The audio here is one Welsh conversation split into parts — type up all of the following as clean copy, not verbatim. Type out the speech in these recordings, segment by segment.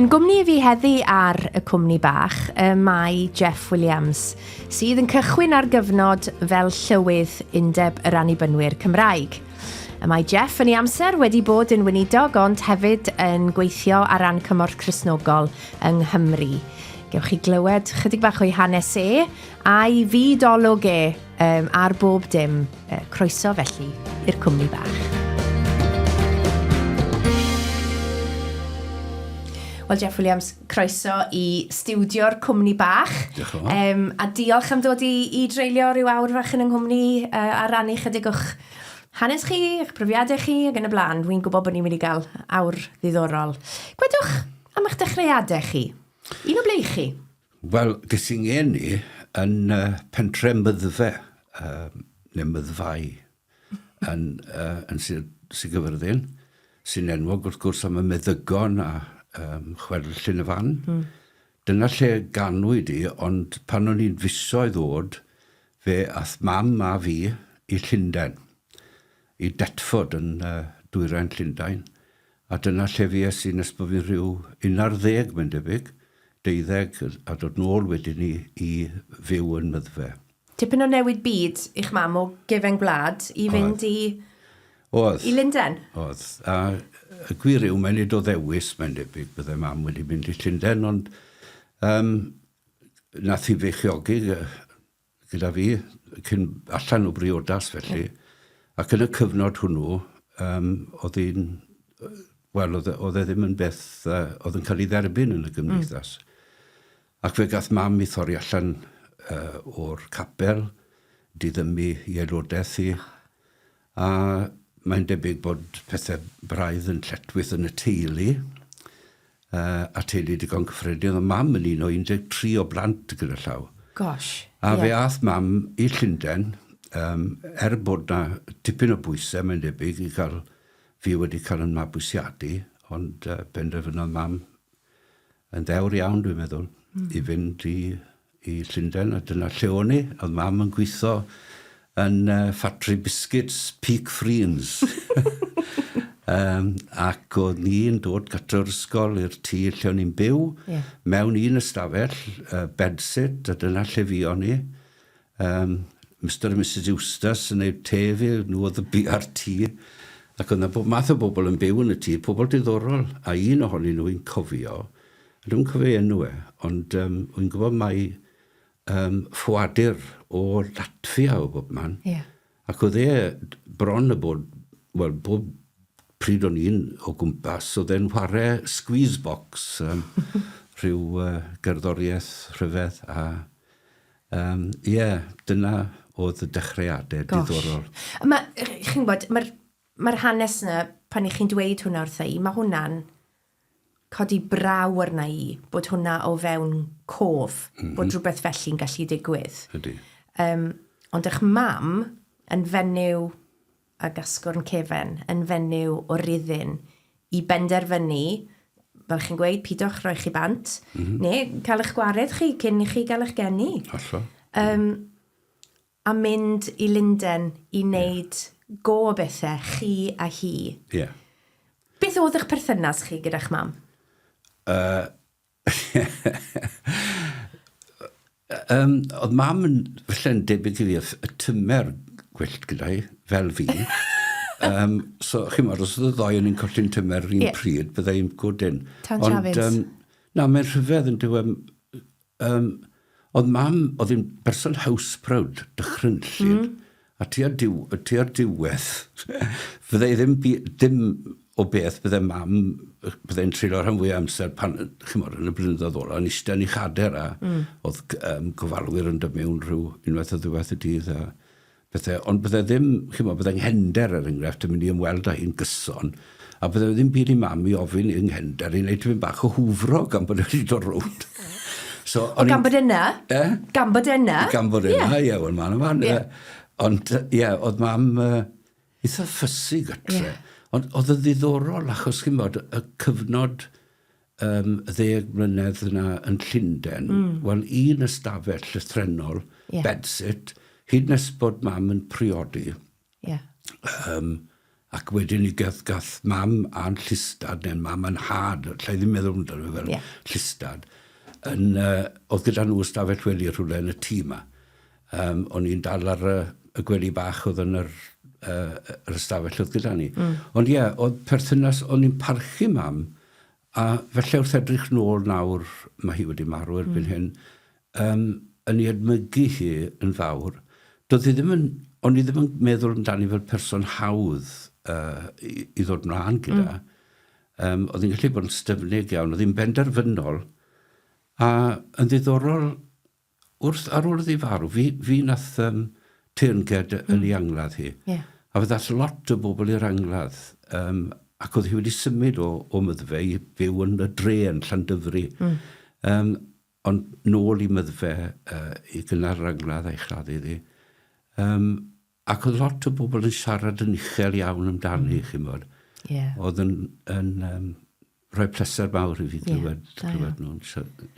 Yn gwmni fi heddi ar y cwmni bach, mae Jeff Williams, sydd yn cychwyn ar gyfnod fel Llywydd Undeb yr Annibynwyr Cymraeg. Mae Jeff yn ei amser wedi bod yn weinidog, ond hefyd yn gweithio ar ran Cymorth Cristnogol yng Nghymru. Gewch chi glywed chydig bach o'i hanes a'i fydolwg ar bob dim. Croeso felly i'r cwmni bach. Wel, Jeff Williams, croeso i stiwdio'r cwmni bach. Diolch yn fawr. A diolch am dod i dreulio rhyw awr fach yn nghwmni a rannu chydig o'ch hanes chi, eich profiadau chi ac yn y blaen. Dwi'n gwybod bod ni'n mynd i gael awr ddiddorol. Gwedwch am eich dechreuadau chi. Un o ble chi? Wel, ges i'n ngeni yn pentre Myddfai, neu Myddfai, yn Sir Gyfyrddin, sy'n enwog wrth gwrs am y meddygon a chwedl Llundain. Dyna lle ganwyd i, ond pan o'n i'n fuso i ddod, fe ath mam a fi i Llundain, i Detford yn drwy'r Llundain. A dyna lle fi sy'n ysbo fi rhyw 11 mae'n debyg, 12 a dod nôl wedyn ni i fyw yn Myddfai. Tipyn o newid byd i'ch mam o gefen gwlad i fynd i Llundain? Oedd. A y gwir yw, mae'n nid o ddewis, mae'n debyg, byddai mam wedi mynd i Llundain, ond nath i feichiogi gyda fi, cyn allan o briodas felly, ac yn y cyfnod hwnnw, oedd e ddim yn beth, oedd yn cael ei dderbyn yn y gymdeithas. Ac fe gath mam i thorri allan o'r capel, diddymu i aelodaeth i, a mae'n debyg bod pethau braidd yn lletwyth yn y teulu, a teulu digon cyffredin. Oedd mam yn un o 13 o blant gyda llaw. Gosh. A fe ath mam i Llundain, bod na tipyn o bwysau, mae'n debyg, fi wedi cael yn mabwysiadu, ond penderfynodd mam yn ddewr iawn, dwi'n meddwl, i fynd i Llundain. A dyna lle o'n i, oedd mam yn gweithio yn ffatri biscuits Peak Friends. Ac oedd ni'n dod gato'r ysgol i'r tŷ lle o'n i'n byw, mewn un ystafell, bedsit, a dyna lle fi o'n i. Mr. a Mrs. Eustace yn ei te fi, nhw oedd y BRT, ac oedd bob math o bobl yn byw yn y tŷ, pobl diddorol, a un ohonyn nhw'n cofio, a dwi'n cofio enw ond wy'n gwybod mai ffwadur o Latvia o bob man. Ac oedd bron y bod, wel, bob pryd o'n un o gwmpas, oedd e'n whare squeeze box, rhyw gerddoriaeth rhyfedd. A dyna oedd y dechreuadau diddorol. Chi'n gwybod, mae'r hanes yna, pan i chi'n dweud hwnna wrtha i, mae hwnna'n codi braw arna i bod hwnna o fewn cof, bod rhywbeth felly'n gallu digwydd. Ydy. Ond eich mam yn fenyw ag asgwrn cefen, yn fenyw o ryddyn i benderfynu, fel chi'n gweud, pidwch roi chi bant, neu cael eich gwared chi cyn i chi gael eich geni. Allo. A mynd i Llundain i wneud go o bethau, chi a hi. Beth oedd eich perthynas chi gyda'ch mam? Oedd mam yn felly'n debyg i fi y tymer gwyllt gyda'i, fel fi. So, chi'n meddwl, os oedd y ddoi yn un colli'n tymer un pryd, byddai'n gwydyn. Tan Chavins. Na, mae'n rhyfedd yn dywem. Oedd mam, oedd hi'n person house proud, dychrynllid, a tua'r diwedd, fyddai ddim o beth byddai'n treulio rhan fwy o amser pan, chymod, yn y blynyddoedd ola, yn eistedd yn ei chader a oedd gofalwyr yn dod mewn rhyw unwaith o ddiwedd y dydd a bethau. Ond byddai ddim, chymod, byddai'n nghender er enghraifft yn mynd i ymweld â hi'n gyson, a byddai ddim byd i mam i ofyn i'n nghender i wneud fynd bach o hwfro gan bod wedi dod rownd. Gan bod yna? Gan bod yna? Gan bod yna, ie, wel man yma. Ond, ie, oedd mam eitha ffysu gytre. Ond oedd y ddiddorol, achos chi'n bod, y cyfnod 10 mlynedd yna yn Llundain, wel, un ystafell lythrenol, bedsit, hyd nes bod mam yn priodi. Ac wedyn ni gath mam a'n llystad, neu'n mam a'n had, lle i ddim meddwl amdano fel llystad, oedd gyda nhw ystafell wely rhywle yn y tŷ yma. O'n i'n dal ar y gwely bach oedd yn yr ystafell oedd gyda ni. Ond oedd perthynas, o'n i'n parchu mam, a felly wrth edrych nôl nawr, mae hi wedi marw erbyn hyn, yn ei edmygu hi yn fawr, o'n i ddim yn meddwl amdani fel person hawdd i ddod mlaen gyda. Oedd hi'n gallu bod yn styfnig iawn, oedd hi'n benderfynol, a yn ddiddorol, ar ôl iddi farw, fi nath teyrnged yn ei angladd hi. A fe ddath lot o bobl i'r angladd, ac oedd hi wedi symud o Myddfai i byw yn y dre yn Llandyfri. Ond nôl i Myddfai i gynnar angladd a'i chladdu ddi. Ac oedd lot o bobl yn siarad yn uchel iawn amdani, chi'n bod. Oedd yn rhoi pleser mawr i fi glywed nhw'n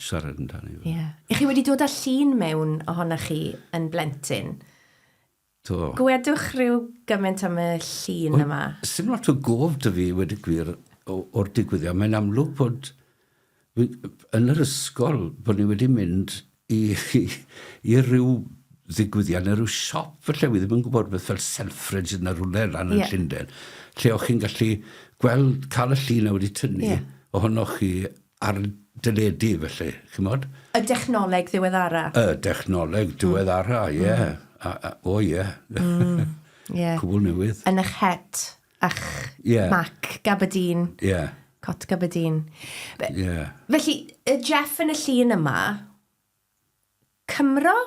siarad amdani. I chi wedi dod â llun mewn ohonoch chi yn blentyn? Do. Gwedwch rhyw gymaint am y llun yma? Sym lot o gof dy fi wedi gwir o'r digwyddiad. Mae'n amlwg bod yn yr ysgol bod ni wedi mynd i ryw ddigwyddiad neu ryw siop felly, wi ddim yn gwybod beth fel Selfridge yn rhywle lan yn Llundain, lle o'ch chi'n gallu gweld, cael y llun a wedi tynnu ohonoch chi ar dyledu felly, chi'n modd? Y dechnoleg ddiweddara? Y dechnoleg diweddara, Cwbl newydd. Yn eich het a'ch Mac, Gaberdeen, Cot Gaberdeen. Felly, y Jeff yn y llun yma, Cymro?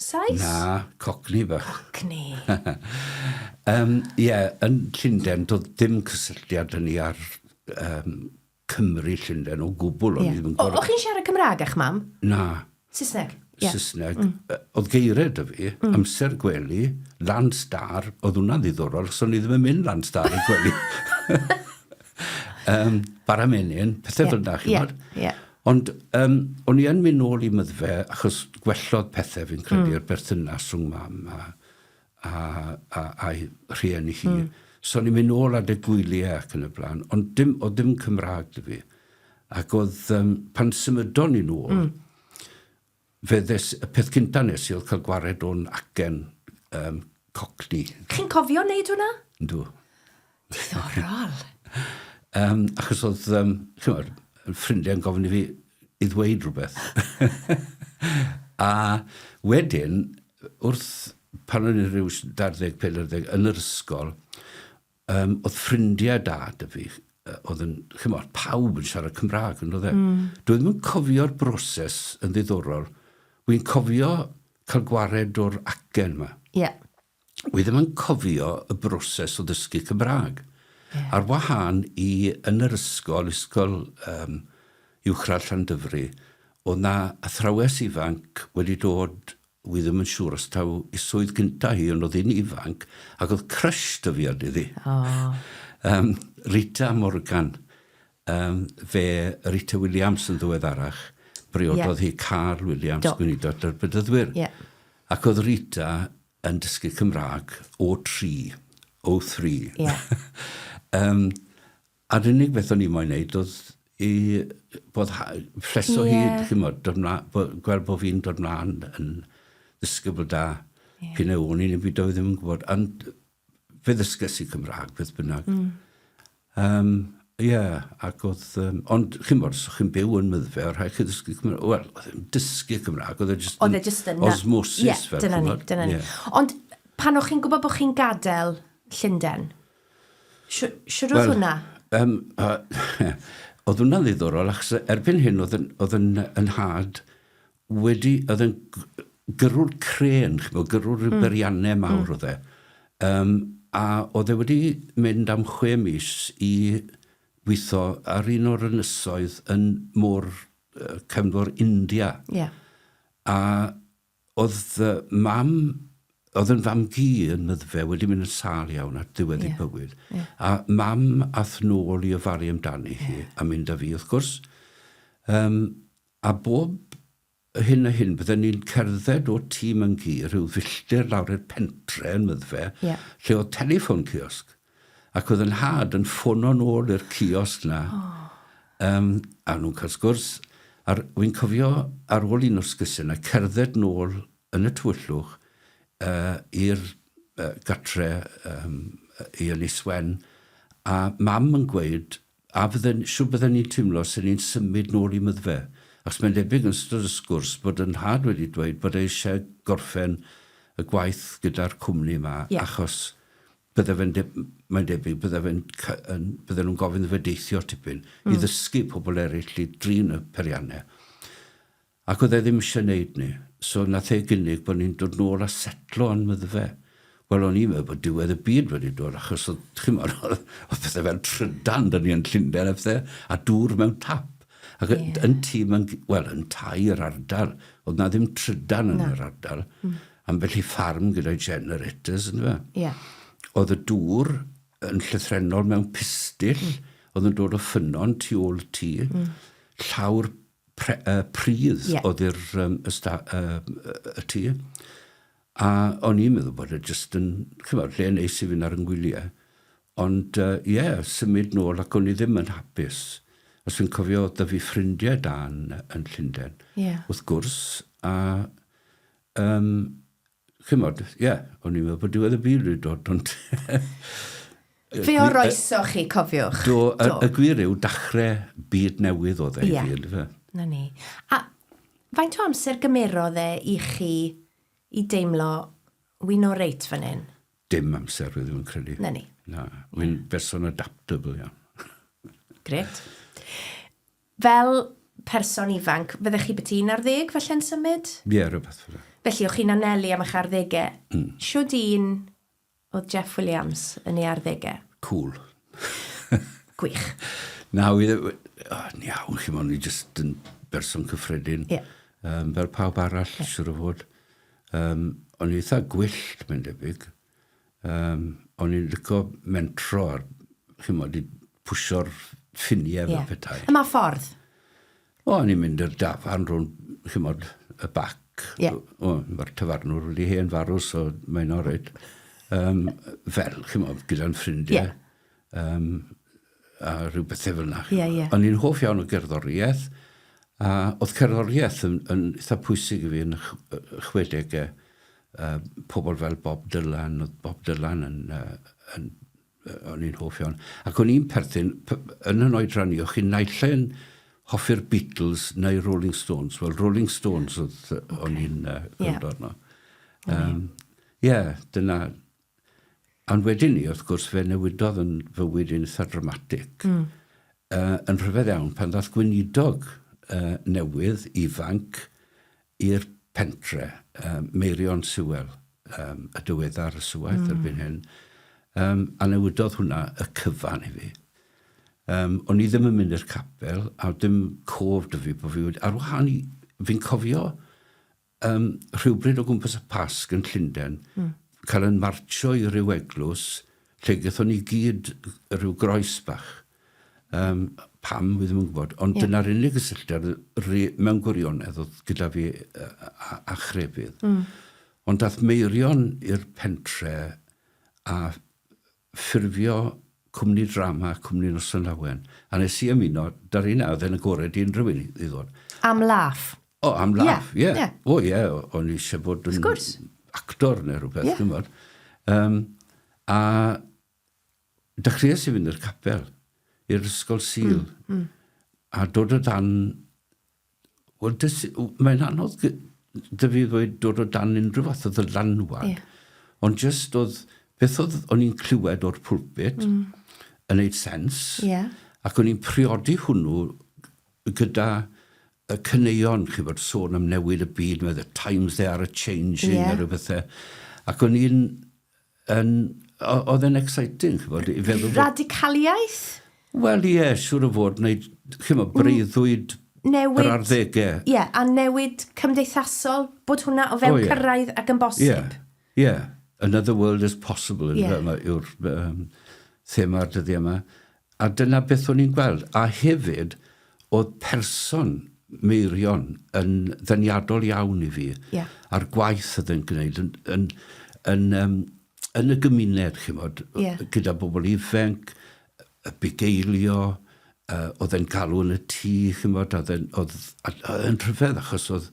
Sais? Na, Cwmni bach. Cwmni. Yn Llundain, doedd dim cysylltiad yn ni ar Cymru Llundain o gwbl. O'ch chi'n siarad Cymraeg eich mam? Na. Saesneg? Saesneg. Oedd geired y fi, amser gwely, Landstar, oedd hwnna'n ddiddorol, so ni ddim yn mynd Landstar i gwely. Baramenyn, pethau fel da, chi'n bod? Ond o'n i yn mynd nôl i Myddfai achos gwellodd pethau fi'n credu'r berthynas rhwng mam a'i rhieni hi. So o'n i'n mynd nôl ar y gwyliau ac yn y blaen, ond oedd dim Cymraeg dy fi. Ac oedd pan symudon ni nôl, y peth cynta nes i oedd cael gwared o'n acen Cwmni. Chi'n cofio wneud hwnna? Yndw. Diddorol. Achos oedd, ffrindiau'n gofyn i fi i ddweud rhywbeth. A wedyn, wrth pan o'n i rhyw 12-14 yn yr ysgol, oedd ffrindiau dad y fi, oedd yn, pawb yn siarad Cymraeg, yn oedd e. Dwi ddim yn cofio'r broses yn ddiddorol. Wy'n cofio cael gwared o'r acen yma. Wy ddim yn cofio y broses o ddysgu Cymraeg. Ar wahân yn yr ysgol uwchradd Llandyfri, oedd na athrawes ifanc wedi dod, wi ddim yn siŵr os taw i swydd gynta hi, ond oedd hi'n ifanc, ac oedd crush dy fi ar iddi. Rita Morgan, Rita Williams yn ddiweddarach, briododd hi Carl Williams, gweinidog drwy'r. Ac oedd Rita yn dysgu Cymraeg O3. A'r unig beth o'n i moyn neud oedd bod ffleso hyd, gweld bod fi'n dod mlaen yn ddisgybl da. Pyn ewn i'n byd oedd ddim yn gwybod. Ond fe ddysges i Cymraeg, beth bynnag. Ac oedd... Ond chi'n bod, os chi'n byw yn Myddfai, o'r rhaid chi ddysgu Cymraeg. Wel, dysgu Cymraeg, oedd e just yn osmosis. Dyna ni. Ond pan o'ch chi'n gwybod bod chi'n gadael Llundain? Siwr oedd hwnna? Oedd hwnna'n ddiddorol, achos erbyn hyn oedd yn had oedd yn gyrrwr crên, gyrrwr rhyw beriannau mawr oedd e. A oedd e wedi mynd am 6 mis i weithio ar un o'r ynysoedd yn môr cefnfor India. A oedd yn fam gi yn Myddfai wedi mynd yn sâl iawn ar diwedd ei bywyd. A mam ath nôl i ofaru amdani hi a mynd â fi, wrth gwrs. A bob hyn a hyn, bydden ni'n cerdded o tîm yn gi, rhyw filltir lawr i'r pentre yn Myddfai, lle oedd telefon ciosg. Ac oedd yn had yn ffono nôl i'r kiosg na. A nhw'n cael sgwrs. Wy'n cofio ar ôl un o'r sgwrsau yna, cerdded nôl yn y tywyllwch i'r gatre i Ynys Wen. A mam yn gweud, siw bydden ni'n teimlo sy'n ni'n symud nôl i Myddfai. Ac mae'n debyg yn ystod y sgwrs bod yn had wedi dweud bod eisiau gorffen y gwaith gyda'r cwmni yma, achos mae'n debyg bydden nhw'n gofyn fe deithio tipyn i ddysgu pobl eraill i drin y periannau. Ac oedd e ddim eisiau gwneud ni. So nath e gynnig bod ni'n dod nôl a setlo yn Myddfai. Wel, o'n i'n meddwl bod diwedd y byd wedi dod, achos oedd pethau fel trydan dyn ni yn Llundain a dŵr mewn tap. Ac yn tair ardal, oedd na ddim trydan yn yr ardal, ambell i ffarm gyda'i generators, yn fe. Oedd y dŵr yn llythrenol mewn pistyll, oedd yn dod o ffynon tu ôl tŷ, llawr pridd oedd y tŷ. A o'n i'n meddwl bod e jyst yn, lle neis i fynd ar yngwyliau. Ond, symud nôl ac o'n i ddim yn hapus. Os fi'n cofio, da fi ffrindiau da yn Llundain, wrth gwrs, a o'n i'n meddwl bod diwedd y byd wedi dod, ond... Fe o roeso chi, cofiwch? Y gwir yw dachrau byd newydd oedd e i fi. Na ni. A faint o amser gymerodd e i chi i deimlo wy'n o reit fan hyn? Dim amser, fi ddim yn credu. Na ni. Na, wy'n berson adaptable, iawn. Gret. Fel person ifanc, fyddech chi byti 11 felly'n symud? Ie, rhywbeth fel. Felly, o'ch chi'n anelu am eich arddegau. Siwd un oedd Jeff Williams yn ei arddegau? Cool. Gwych. Na, iawn, chi mo'n i jyst yn berson cyffredin. Fel pawb arall, siwr o fod. O'n i eitha gwyllt, mae'n debyg. O'n i'n licio mentro ar, chi mo'n i pwysio'r ffiniau fel petai. Yma ffordd? O'n i'n mynd i'r dafarn rhwng, chi mo'n, y Bach. Mae'r tafarnwr wedi hen farw, so mae'n ored. Fel, chi mo'n, gyda'n ffrindiau. A rhyw bethau fel yna. O'n i'n hoff iawn o gerddoriaeth. A oedd cerddoriaeth yn eitha pwysig i fi yn y 60au. Pobl fel Bob Dylan, oedd Bob Dylan o'n i'n hoff iawn. Ac o'n i'n perthyn, yn yn oedran ni, o'ch chi'n naillau'n hoffi'r Beatles neu Rolling Stones. Wel, Rolling Stones o'n i'n gwrando arno. Dyna. Ond wedyn ni, wrth gwrs, fe newidodd yn fywyd yn eitha dramatic. Yn rhyfedd iawn, pan ddaeth gweinidog newydd, ifanc, i'r pentre, Meirion Sywel, y diweddar y swaith erbyn hyn. A newidodd hwnna y cyfan i fi. O'n i ddim yn mynd i'r capel, a dim cof dy fi bod fi wedi... Ar wahân fi'n cofio rhywbryd o gwmpas y Pasg yn Llundain, cael yn marcho i ryw eglwys, lle gaethon ni gyd rhyw groes bach. Pam, fi ddim yn gwybod. Ond dyna'r unig gysylltiad mewn gwirionedd oedd gyda fi a chrefydd. Ond dath Meirion i'r pentre a ffurfio cwmni drama, cwmni Noson Lawen. A nes i ymuno, dar un oedd yn agored i unrhyw un i ddod. Am laff? O, am laff, ie. O'n i eisiau bod yn actor neu rhywbeth, gwybod. A dechreuais i fynd i'r capel, i'r ysgol Sul. A dod o dan... Wel, mae'n anodd dy fi ddweud dod o dan unrhyw fath o ddylanwad. Ond just oedd... Beth o'n i'n clywed o'r pwlpit yn neud sens, ac o'n i'n priodi hwnnw gyda y cyneuon, chi bod, sôn am newid y byd, the times they are a-changing, a rhyw bethau. Ac o'n i'n... Oedd yn exciting, chi bod. Radicaliaeth? Wel, siwr o fod, chi bod, breuddwyd yr arddegau. A newid cymdeithasol, bod hwnna o fewn cyrraedd ac yn bosib. Another world is possible yw'r thema'r dyddiau yma. A dyna beth o'n i'n gweld. A hefyd, oedd person Meirion yn ddyniadol iawn i fi. A'r gwaith oedd yn gwneud. Yn yn y gymuned, chymod, gyda bobl ifanc, y bugeilio, oedd e'n galw yn y tŷ, chymod, oedd yn rhyfedd achos oedd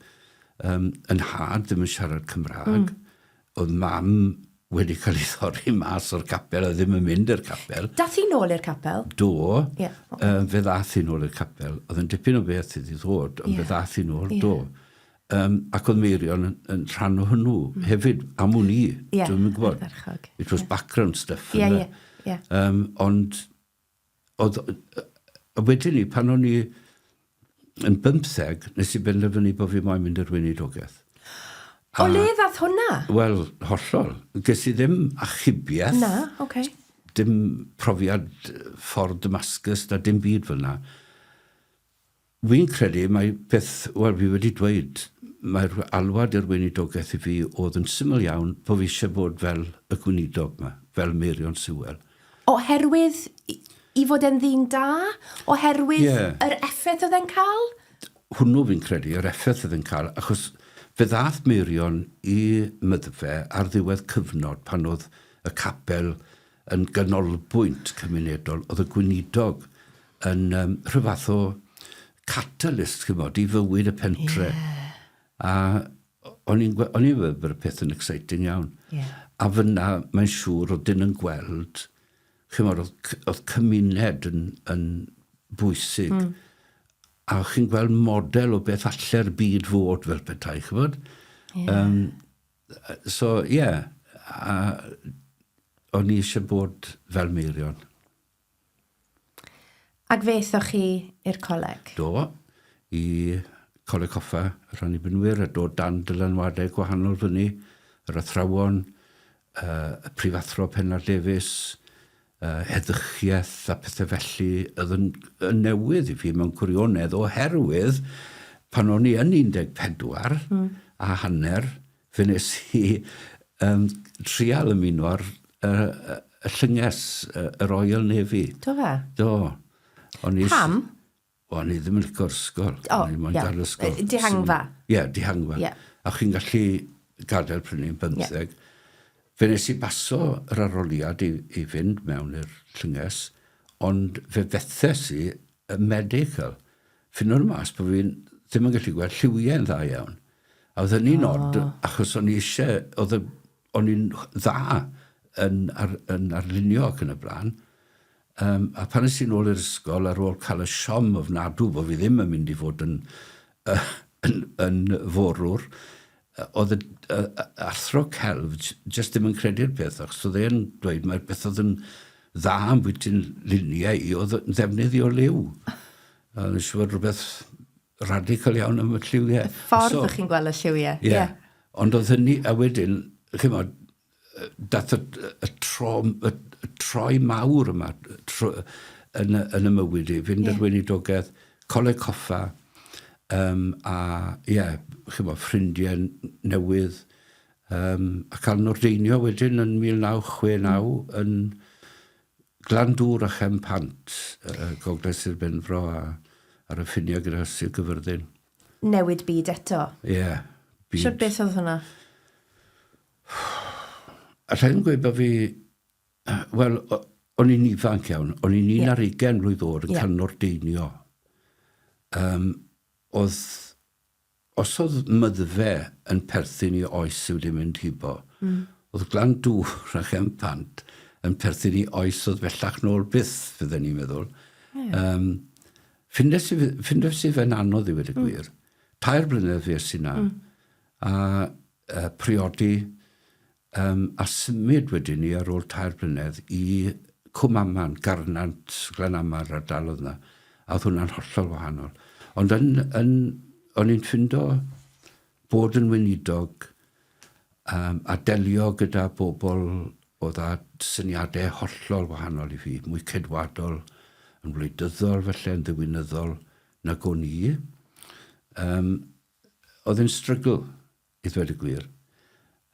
yn had ddim yn siarad Cymraeg. Oedd mam wedi cael ei thorri mas o'r capel a ddim yn mynd i'r capel. Dath hi nôl i'r capel? Do. Fe ddath hi nôl i'r capel. Oedd yn dipyn o beth iddi ddod, ond fe ddath hi nôl, do. Ac oedd Meirion yn rhan o hwnnw. Hefyd, am hwn i, dwi'n gwybod. It was background stuff. Ond, wedyn ni, pan o'n i yn 15, nes i benderfynu bod fi moyn mynd i'r weinidogaeth. O le ddath hwnna? Wel, hollol. Ges i ddim achubiaeth. Na, oce. Dim profiad ffordd Damascus, na dim byd fel yna. Wy'n credu mae beth, wel, fi wedi dweud, mae'r alwad i'r weinidogaeth i fi oedd yn syml iawn bod fi eisiau bod fel y gweinidog yma, fel Meirion Sywel. Oherwydd i fod yn ddyn da? Oherwydd yr effaith oedd e'n cael? Hwnnw fi'n credu, yr effaith oedd e'n cael, achos fe ddath Meirion i Myddfai ar ddiwedd cyfnod pan oedd y capel yn ganolbwynt cymunedol, oedd y gweinidog yn rhyfath o catalyst, chymod, i fywyd y pentre. A o'n i'n meddwl bod y peth yn exciting iawn. A fyna, mae'n siŵr, oedd dyn yn gweld, chymod, oedd cymuned yn bwysig. A chi'n gweld model o beth allai'r byd fod fel petai, chymod? O'n i eisiau bod fel Meirion. Ac fe ethoch chi i'r coleg? Do, i Coleg Coffa yr Annibynwyr, a dod dan dylanwadau gwahanol fyny, yr athrawon, y prifathro Pennar Davies, eddychiaeth a pethau felly, oedd yn newydd i fi mewn gwirionedd oherwydd pan o'n i yn 14 a hanner, fe nes i trial ymuno ar y llynges, y Royal Navy. Do fe? Do. Pam? O'n i ddim yn licor ysgol. Dihangfa? Ie, dihangfa. A chi'n gallu gadael pryn i'n 15. Fe nes i baso yr aroliad i fynd mewn i'r llynges, ond fe fethes i y medical. Fyn o'r mas bod fi'n ddim yn gallu gweld lliwiau'n dda iawn. A oedd yn un od, achos o'n i eisiau, o'n i'n dda yn arlunio ac yn y blaen. A pan nes i nôl i'r ysgol ar ôl cael y siom ofnadw bod fi ddim yn mynd i fod yn forwr, oedd y athro celf jyst ddim yn credu'r peth, achos oedd e'n dweud mae'r beth oedd yn dda am bwyt i'n luniau i, oedd yn ddefnyddio liw. Oedd yn siŵr rhywbeth radical iawn am y lliwiau. Y ffordd ych chi'n gweld y lliwiau. Ie. Ond oedd hynny, a wedyn, chymod, dath y troi mawr yma yn y mywyd i, fynd ar weinidogaeth, Coleg Coffa, chymod, ffrindiau newydd, a cael nordeinio wedyn yn 1969 yn Glandŵr a Chempant, Gogledd Sir Benfro ar y ffiniau gyda Sir Gyfyrddin. Newid byd eto? Ie. Siwr beth oedd hwnna? Allai'n gweud bod fi, wel, o'n i'n ifanc iawn, o'n i'n 20 mlwydd oed yn cael nordeinio. Os oedd Myddfai yn perthyn i oes sydd wedi mynd hibo, oedd Glandŵr a Chempant yn perthyn i oes oedd bellach nôl byth, fydden ni'n meddwl. Ffindef si fe'n anodd i wedi gwir. 2 blynedd fi ys yna, a priodi, a symud wedyn ni ar ôl 2 blynedd i Cwmaman, Garnant, Glenamar a dalodd yna. A oedd hwnna'n hollol wahanol. Ond o'n i'n ffindo bod yn weinidog a delio gyda bobl oedd â syniadau hollol wahanol i fi, mwy cedwadol, yn wleidyddol, felly yn ddiwynyddol, nag o'n i. Oedd yn strygl, i ddweud y gwir.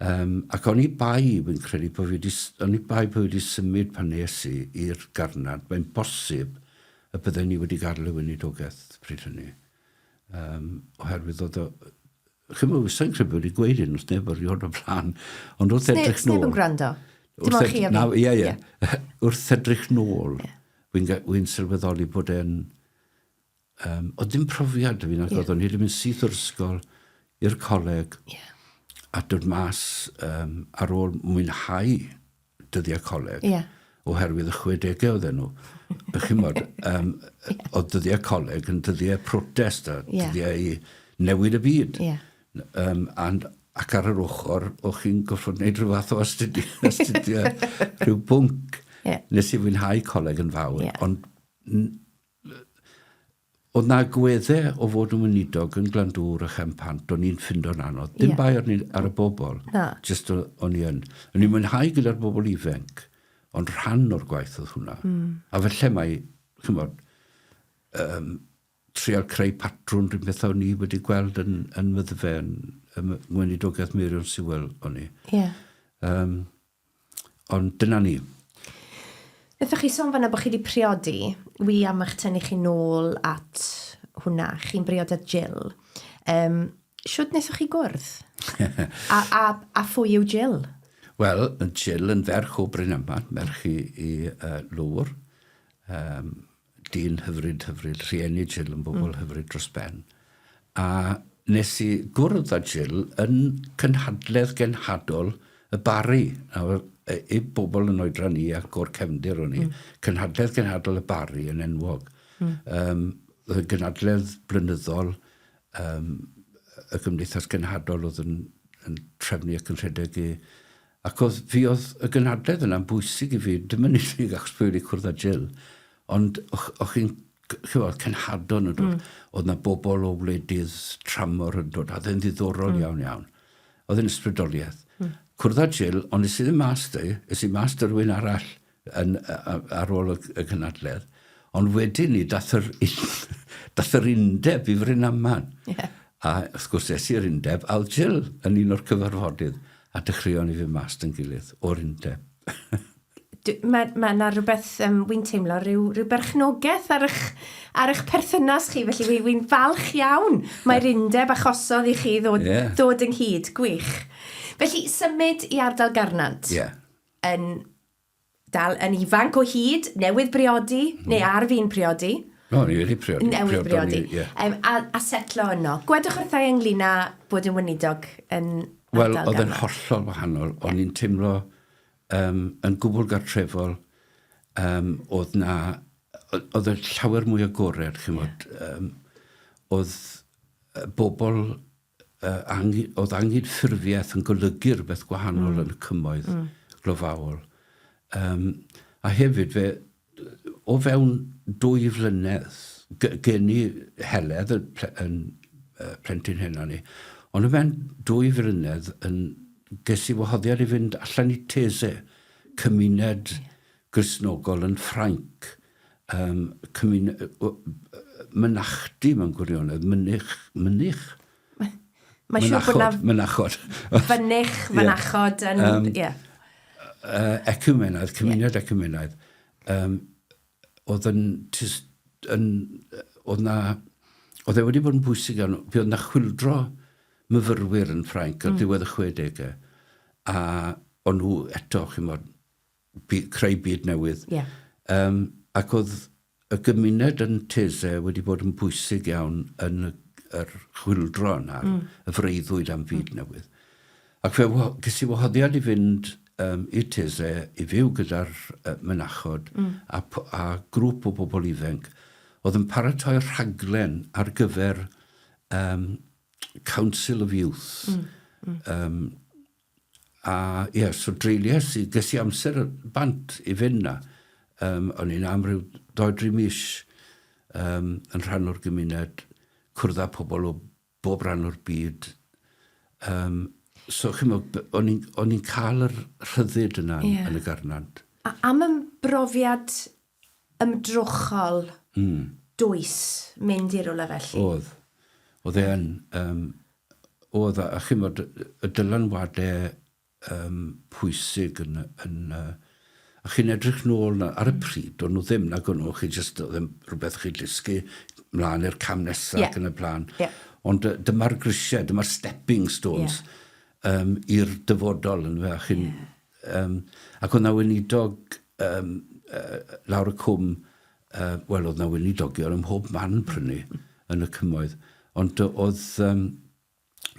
Ac o'n i bai, fi'n credu, o'n i bai bod wedi symud pan nes i i'r Garnant. Mae'n bosib y byddai ni wedi gadael y weinidogaeth pryd hynny. Oherwydd oedd o... Chymod, wyso'n credu bod wedi gweud un wrth neb o'r iod o blaen. Ond wrth edrych nôl... Sneb yn gwrando? Dim ond chi a fi. Ie. Wrth edrych nôl, wy'n sylweddoli bod e'n... o dim profiad fi na oedd, o'n i wedi mynd syth o'r ysgol i'r coleg a dod mas ar ôl mwynhau dyddiau coleg, oherwydd y 60au oedden nhw. Ych chi'n modd, o dyddiau coleg yn dyddiau protest a dyddiau i newid y byd. Ac ar yr ochr, o'ch chi'n goffod wneud rhyw fath o astudio rhyw bwnc. Nes i fwynhau coleg yn fawr, ond oedd na gweddau o fod yn weinidog yn Glandŵr a Chempant, o'n i'n ffindo'n anodd. Dim bai ar y bobl, just o'n i yn. O'n i'n mwynhau gyda'r bobl ifanc, ond rhan o'r gwaith oedd hwnna. A felly mae, chymod, trial creu patrwn rhywun beth o'n i wedi gweld yn Myddfai, yn gweinidogaeth Meirion Sywel o'n i. Ond dyna ni. Nethwch chi sôn fanna bod chi wedi priodi, wi am eich tynnu chi nôl at hwnna, chi'n briod at Jill. Siwt nethwch chi gwrdd? a phwy yw Jill? Wel, Jill yn ferch o Bryn Aman, merch i Llŵr. Dyn hyfryd, rhieni Jill yn bobl hyfryd dros ben. A nes i gwrdd â Jill yn cynhadledd genhadol y Bari. I bobl yn oedran ni ac o'r cefndir o'n i, cynhadledd genhadol y Bari yn enwog. Y gynhadledd blynyddol, y Gymdeithas Genhadol oedd yn trefnu ac yn rhedeg i. Ac fi oedd y gynhadledd yna'n bwysig i fi, dim yn unig achos bod wedi cwrdd â Jill, ond o'ch chi'n cenhadon yn dod. Oedd na bobl o wledydd tramor yn dod, a oedd e'n ddiddorol iawn. Oedd e'n ysbrydoliaeth. Cwrdd â Jill, ond nes i ddim mas dy rhywun arall ar ôl y gynhadledd. Ond wedyn ni, dath yr Undeb i Bryn Aman. A wrth gwrs es i'r Undeb, a Jill yn un o'r cyfarfodydd, a dechreuon i fi mas yn gilydd o'r Undeb. Mae yna rhywbeth, wy'n teimlo, rhyw berchnogaeth ar eich perthynas chi, felly wy'n falch iawn. Mae'r Undeb achosodd i chi ddod ynghyd, gwych. Felly, symud i ardal Garnant yn ifanc o hyd, newydd briodi, neu ar fi'n priodi. Ni wedi priodi. Newydd briodi. A setlo yno. Gwedwch wrthai ynglyn â bod yn weinidog yn ardal Garnant? Wel, oedd yn hollol wahanol. O'n i'n teimlo yn gwbl gartrefol, oedd y llawer mwy agored, chymod. Oedd bobl... oedd angen ffurfiaeth yn golygu'r beth gwahanol yn y cymoedd glofawol. A hefyd, o fewn 2 flynedd, gen i heledd yn plentyn hynna ni, ond o fewn 2 flynedd, ges i wahoddiad i fynd allan i Tese, cymuned Cristnogol yn Ffrainc, mynachdy mewn gwirionedd, mynich. Mae siŵr bod na... Mynachod. Mynachod. Ecumenaidd, cymuned ecumenaidd. Oedd e wedi bod yn bwysig iawn. Oedd na chwildro myfyrwyr yn Ffrainc ar ddiwedd y 60au. A o'n nhw eto, creu byd newydd. Ac oedd y gymuned yn Tese wedi bod yn bwysig iawn yn yr chwildro yna, y freuddwyd am byd newydd. Ac ges i wahoddiad i fynd i Tese i fyw gyda'r mynachod a grŵp o bobl ifanc oedd yn paratoi rhaglen ar gyfer Council of Youth. So dreilies i, ges i amser bant i fynd na. O'n i'n am ryw 2-3 mis yn rhan o'r gymuned, cwrdd â pobl o bob rhan o'r byd. So, o'n i'n cael yr rhyddid yna yn y Garnant. Am y brofiad ymdrochol dwys mynd i'r rwle felly? Oedd e'n... Oedd, a y dylanwadau pwysig yn... A chi'n edrych nôl ar y pryd, o'n nhw ddim nag o'n nhw, chi jyst oedd rhywbeth chi'n lusgu mlaen i'r cam nesaf ac yn y blaen. Ond dyma'r grisiau, dyma'r stepping stones i'r dyfodol yn fe, a chi'n Ac oedd na weinidog lawr y cwm, wel, oedd na weinidogion ym mhob man prynu yn y cymoedd. Ond oedd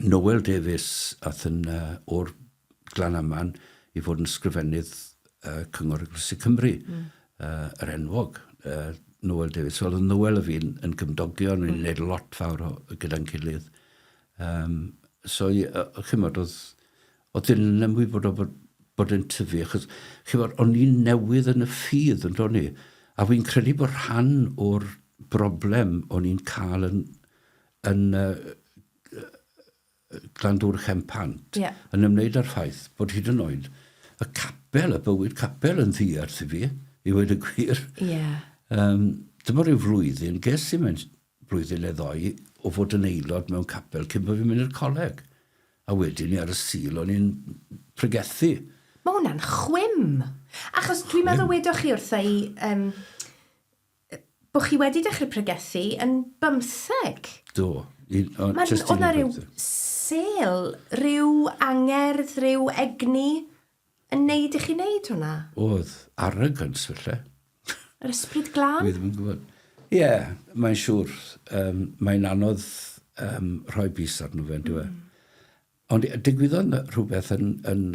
Noel Davies ath yn o'r Glanaman i fod yn sgrifennydd Cyngor Eglwys Cymru, yr enwog. Noel Davies. Wel, oedd Noel y fi'n yn gymdogion, yn gwneud lot fawr gyda'n gilydd. So, chymod, oedd dilyn am wybod bod yn tyfu, achos chymod, o'n i'n newydd yn y ffydd, yn do'n i, a fi'n credu bod rhan o'r broblem o'n i'n cael yn Glandwr Chempant, yn ymwneud â'r ffaith bod hyd yn oed y capel, y bywyd capel yn ddiarth i fi, i weid y gwir. Dyma rhyw flwyddyn, ges i mewn blwyddyn neu ddoi o fod yn aelod mewn capel cyn bod fi'n mynd i'r coleg. A wedyn ni ar y sil o'n i'n pregethu. Mae hwnna'n chwym. Achos dwi'n meddwl wedoch chi wrtha i bod chi wedi dechrau pregethu yn 15. Do. Oedd na rhyw sel, rhyw angerdd, rhyw egni yn neud i chi neud hwnna? Oedd arrogance felly. Yr ysbryd glân? Dwi ddim yn gwybod. Ie, mae'n siŵr. Mae'n anodd rhoi bus arno fe, dwi. Ond digwyddodd rhywbeth yn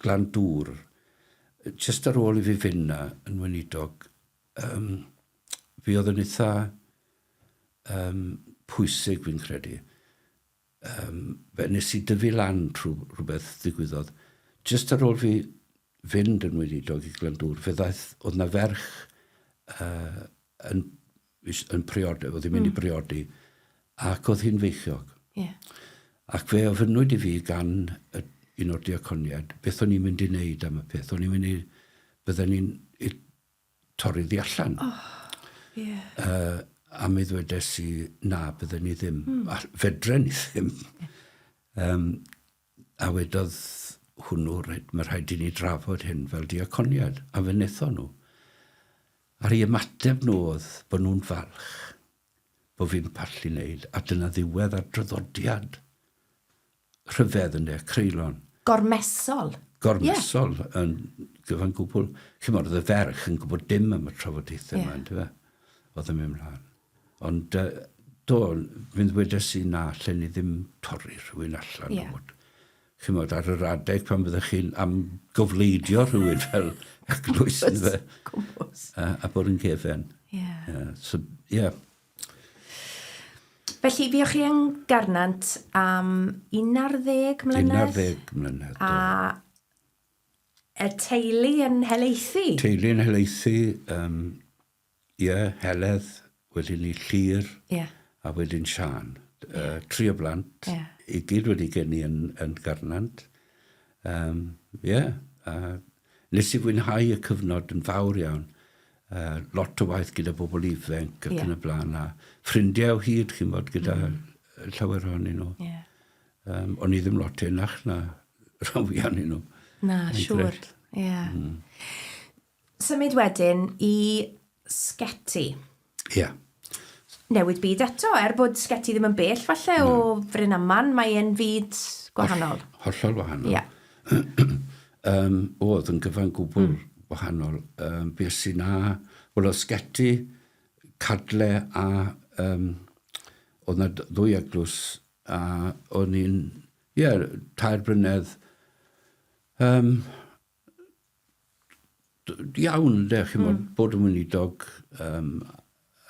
Glandwr, just ar ôl i fi fynd na yn weinidog, fi oedd yn eitha pwysig fi'n credu. Nes i dyfu lan trwy rhywbeth ddigwyddodd. Just ar ôl fi fynd yn weinidog i Glandwr, fe oedd na ferch yn priodi, oedd hi'n mynd i briodi, ac oedd hi'n feichiog. Ac fe ofynnwyd i fi gan un o'r diaconiad, beth o'n i'n mynd i wneud am y peth. O'n i'n mynd i, bydden ni'n torri ddi allan. A mi ddwedes i, na, bydden ni ddim. A fedren ni ddim. A wedodd hwnnw, mae rhaid i ni drafod hyn fel diaconiad. A fe wnaethon nhw. A'r i ymateb nhw oedd bod nhw'n falch bod fi'n pallu wneud. A dyna ddiwedd ar draddodiad. Rhyfedd yn creulon. Gormesol. Gormesol yn gyfan gwbl. Chymod, oedd y ferch yn gwybod dim am y trafodaethau yma, ynddo fe? Oedd yn mynd mlaen. Ond do, fynd wedes i na, lle ni ddim torri rhywun allan. Chymod, ar yr adeg pan byddech chi'n am gofleidio rhywun fel eglwys yn fe. A bod yn gefen. So, Felly, fi o'ch chi yn garnant am 11 mlynedd? 11 mlynedd. A y teulu yn helaethu? Teulu yn helaethu, Heledd, wedyn ni Llŷr, a wedyn Sian. 3 o blant, i gyd wedi geni yn garnant. Nes i fwynhau y cyfnod yn fawr iawn. Lot o waith gyda bobl ifanc ac yn y blaen, a ffrindiau o hyd, chi'n bod, gyda llawer ohonyn nhw. O'n i ddim lot enach na rhan fi annyn nhw. Na, siwr. Symud wedyn i sgeti. Newydd byd eto, bod sgeti ddim yn bell falle o Bryn Aman, mae e'n fyd gwahanol. Hollol wahanol. Oedd yn gyfan gwbl wahanol. Be sy'n na, wel o sgeti, cadle a oedd na 2 eglwys a o'n i'n, 3 blynedd iawn, bod yn weinidog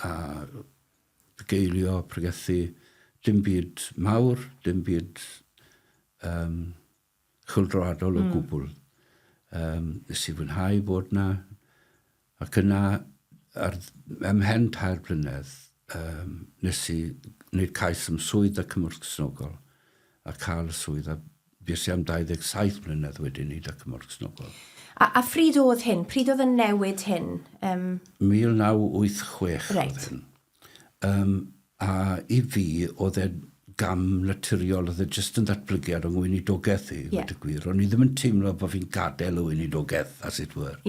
a geilio, pregethu, dim byd mawr, dim byd chwldroadol o gwbl. Nes i fwynhau bod na, ac yna, ymhen 3 blynedd, nes i wneud cais am swydd y Cymorth Cristnogol, a cael y swydd, a bys i am 27 blynedd wedyn i da Cymorth Cristnogol. A pryd oedd hyn? Pryd oedd y newid hyn? 1986 oedd hyn. A i fi, oedd e gam naturiol, oedd e jyst yn ddatblygiad o'n weinidogaeth i, wedi gwir. O'n i ddim yn teimlo bod fi'n gadael y weinidogaeth, as it were.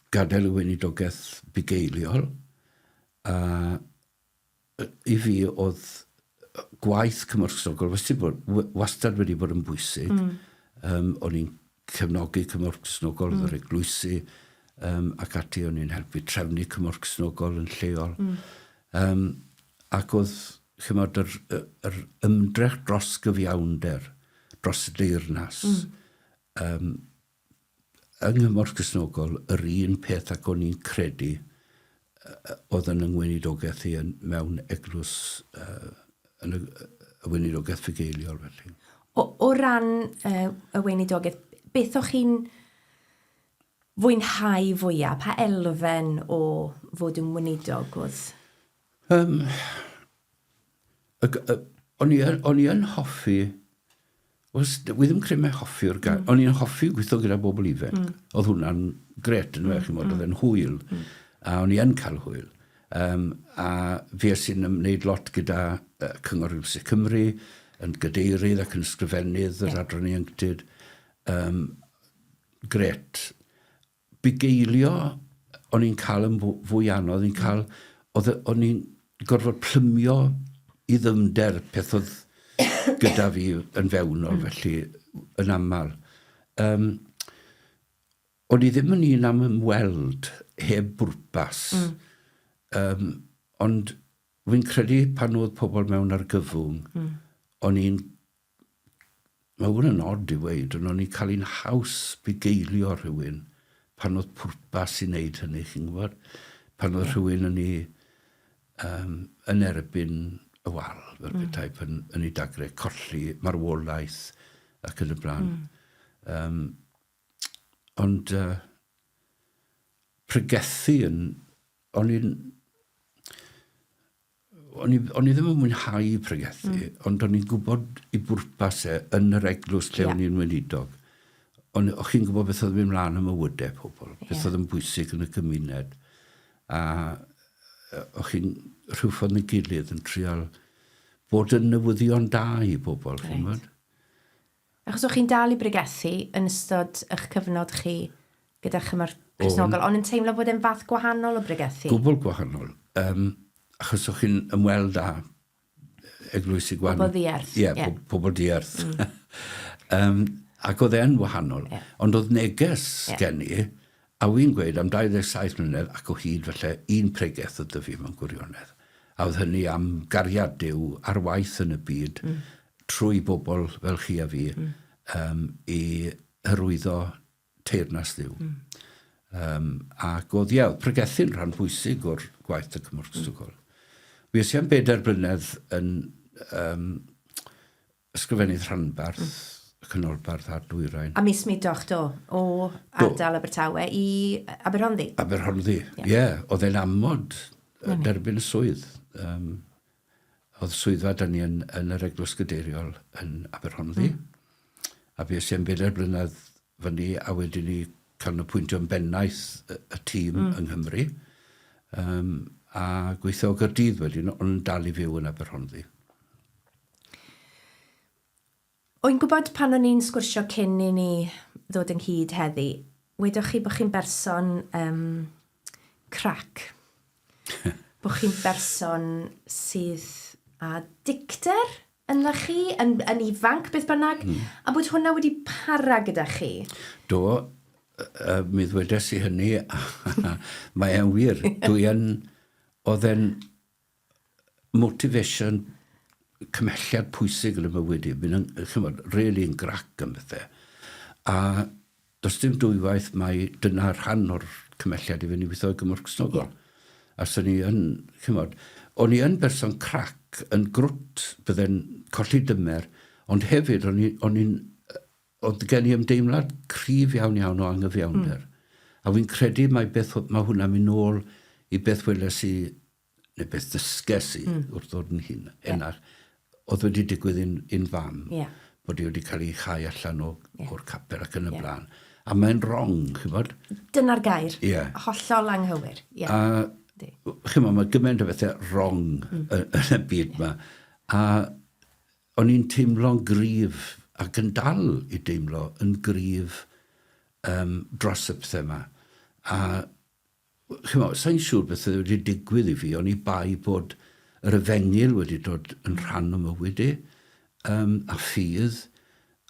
Gadael y weinidogaeth bugeiliol. A i fi oedd gwaith Cymorth Cristnogol wastad wedi bod yn bwysig. O'n i'n cefnogi Cymorth Cristnogol, yr eglwysu, ac ati o'n i'n helpu trefnu Cymorth Cristnogol yn lleol. Ac oedd, chymod, yr ymdrech dros gyfiawnder, dros y deyrnas, yng Nghymorth Cristnogol, yr un peth ac o'n i'n credu oedd yn yngweinidogaeth i mewn eglwys yn y weinidogaeth fugeiliol felly. O ran y weinidogaeth, beth o'ch chi'n fwynhau fwyaf? Pa elfen o fod yn weinidog oedd? O'n i yn hoffi, wi ddim credu mai hoffi o'r gair, o'n i'n hoffi gweithio gyda bobl ifanc. Oedd hwnna'n gret yn fe, oedd e'n hwyl, a o'n i yn cael hwyl. A fi sy'n ymwneud lot gyda Cymorth Cymru, yn gadeirydd ac yn sgrifennydd yr adran ieuenctid. Gret. Bugeilio, o'n i'n cael yn fwy anodd, o'n i'n gorfod plymio i ddymder peth oedd gyda fi yn fewnol, felly yn aml. O'n i ddim yn un am ymweld heb bwrpas, ond wy'n credu pan oedd pobl mewn ar gyfwng, o'n i'n, mae hwn yn od i weid, ond o'n i'n cael un haws bugeilio rhywun pan oedd pwrpas i wneud hynny, chi'n gwybod? Pan oedd rhywun yn erbyn y wal, fel bethau, yn ei dagrau, colli marwolaeth ac yn y blaen. Ond pregethu o'n i ddim yn mwynhau pregethu, ond o'n i'n gwybod i bwrpas yn yr eglwys lle o'n i'n weinidog. O'ch chi'n gwybod beth oedd yn mynd mlaen am mywydau pobl, beth oedd yn bwysig yn y gymuned. A o'ch chi'n rhyw ffordd yn gilydd yn trial bod yn newyddion da i bobl. Right. Achos o'ch chi'n dal i bregethu yn ystod eich cyfnod chi gyda Cymorth Cristnogol, ond yn teimlo bod e'n fath gwahanol o bregethu? Gwbl gwahanol. Achos o'ch chi'n ymweld â eglwysu gwahanol. Pobl dierth. Ie, pobl dierth. Ac oedd e'n wahanol. Ond oedd neges gen i, a wy'n gweud am 27 mlynedd ac o hyd felly un pregeth oedd fi mewn gwirionedd. A oedd hynny am gariad Duw ar waith yn y byd trwy bobl fel chi a fi i hyrwyddo teyrnas Duw. Ac oedd pregethu'n rhan bwysig o'r gwaith y Cymorth Cristnogol. Fi ys i am 4 blynedd yn ysgrifennydd rhanbarth, canolbarth a dwyrain. A mis mudoch o ardal Abertawe i Aberhonddu? Aberhonddu, ie. Oedd e'n amod derbyn y swydd. Oedd swyddfa da ni yn yr eglwys gadeiriol yn Aberhonddu. A fi ys i am 4 blynedd fyny a wedyn ni cael y pwyntio yn bennaeth y tîm yng Nghymru. A gweithio o Gaerdydd wedyn, ond dal i fyw yn Aberhonddu. O'n gwybod pan o'n i'n sgwrsio cyn i ni ddod ynghyd heddi, wedwch chi bod chi'n berson crac. Bod chi'n berson sydd â dicter yna chi, yn ifanc beth bynnag, a bod hwnna wedi para gyda chi. Do, mi ddwedes i hynny, mae e'n wir. Oedd e'n motivation cymhelliad pwysig yn y mywyd i. By'n really yn grac yn bethau. A does dim dwywaith mae dyna rhan o'r cymhelliad i fynd i weithio Cymorth Cristnogol. A sy'n ni yn, o'n i yn berson crac yn grwt bydde'n colli dymer, ond hefyd oedd gen i ymdeimlad cryf iawn o anghyfiawnder. A wy'n credu mae hwnna'n mynd nôl i beth weles i, neu beth ddysges i wrth ddod yn hun. Oedd wedi digwydd un fam, bod i wedi cael ei chau allan o'r capel ac yn y blaen. A mae'n wrong, chybod? Dyna'r gair. Hollol anghywir. Mae gymaint o bethau wrong yn y byd yma. A o'n i'n teimlo'n gryf, ac yn dal i deimlo yn gryf dros y pethau yma. A sa'n siŵr beth wedi digwydd i fi, o'n i bai bod yr efengil wedi dod yn rhan o mywyd i, a ffydd,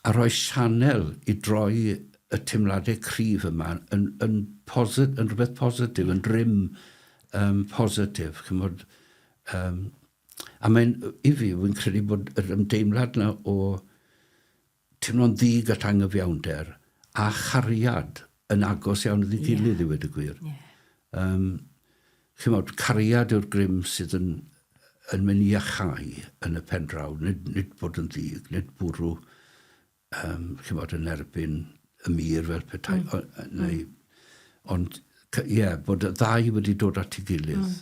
a rhoi sianel i droi y teimladau cryf yma yn rhywbeth positif, yn rym positif. A mae'n, i fi, wy'n credu bod yr ymdeimlad na o teimlo'n ddig at angyfiawnder a chariad yn agos iawn iddi gilydd i wedi gwir. Cariad yw'r grym sydd yn mynd i achau yn y pen draw, nid bod yn ddig, nid bwrw yn erbyn y mir fel petai. Ond, bod y ddau wedi dod at ei gilydd.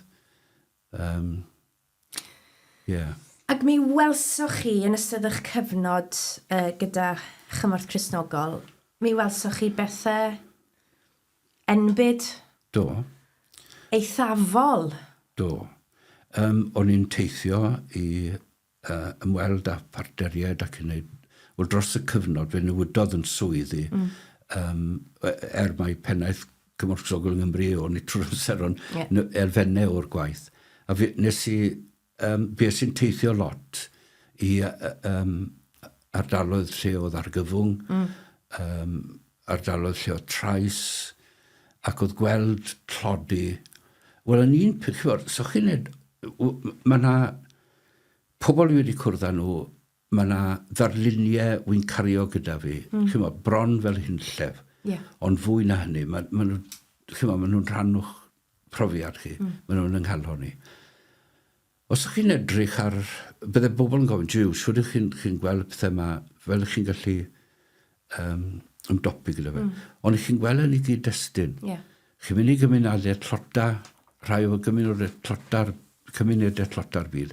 Ac mi welsoch chi yn ystod eich cyfnod gyda Cymorth Cristnogol, mi welsoch chi bethau enbyd? Do. Eithafol? Do. O'n i'n teithio i ymweld â partneriaid ac yn gwneud, wel dros y cyfnod fe newydodd yn swyddi, mai phennaeth Cymorth Cristnogol yng Nghymru o'n i trwy'r amseron elfennau o'r gwaith. A nes i, beth sy'n teithio lot i ardaloedd lle oedd argyfwng, ardaloedd lle oedd trais, ac oedd gweld tlodi. Wel, yn un peth, so chi'n neud, mae yna pobl wedi cwrdd â nhw, mae yna ddarluniau wy'n cario gyda fi. Bron fel hynllef, ond fwy na hynny. Mae nhw'n rhan o'ch profiad chi, mae nhw'n ynghalon ni. Os ydych chi'n edrych ar, byddai bobl yn gofyn, jiw, siwr ydych chi'n gweld pethau yma, fel ydych chi'n gallu ymdopi gyda fe. Ond ydych chi'n gweld yn ei gyd-destun. Chi'n mynd i gymunedau tlota, rhai o cymunedau tlota'r byd.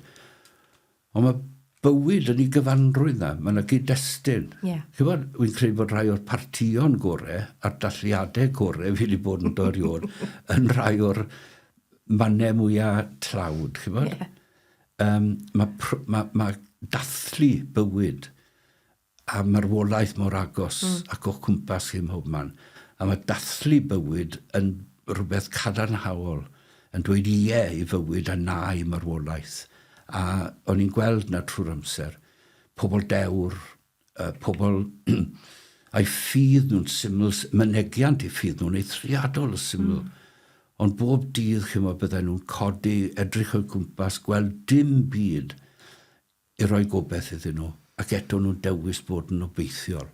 Ond mae bywyd yn ei gyfanrwydd na, mae yna gyd-destun. Wy'n credu bod rhai o'r partion gorau, a'r dalliadau gorau, fi wedi bod yn dod i o'r, yn rhai o'r mannau mwyaf tlawd. Mae dathlu bywyd a marwolaeth mor agos ac o'ch cwmpas chi mhob man. A mae dathlu bywyd yn rhywbeth cadarnhaol, yn dweud ie i fywyd a na i marwolaeth. A o'n i'n gweld na trwy'r amser, pobl dewr, pobl a'i ffydd nhw'n syml, mynegiant i ffydd nhw'n eithriadol y syml. Ond bob dydd bydden nhw'n codi, edrych o'i gwmpas, gweld dim byd i roi gobeith iddyn nhw, ac eto nhw'n dewis bod yn obeithiol.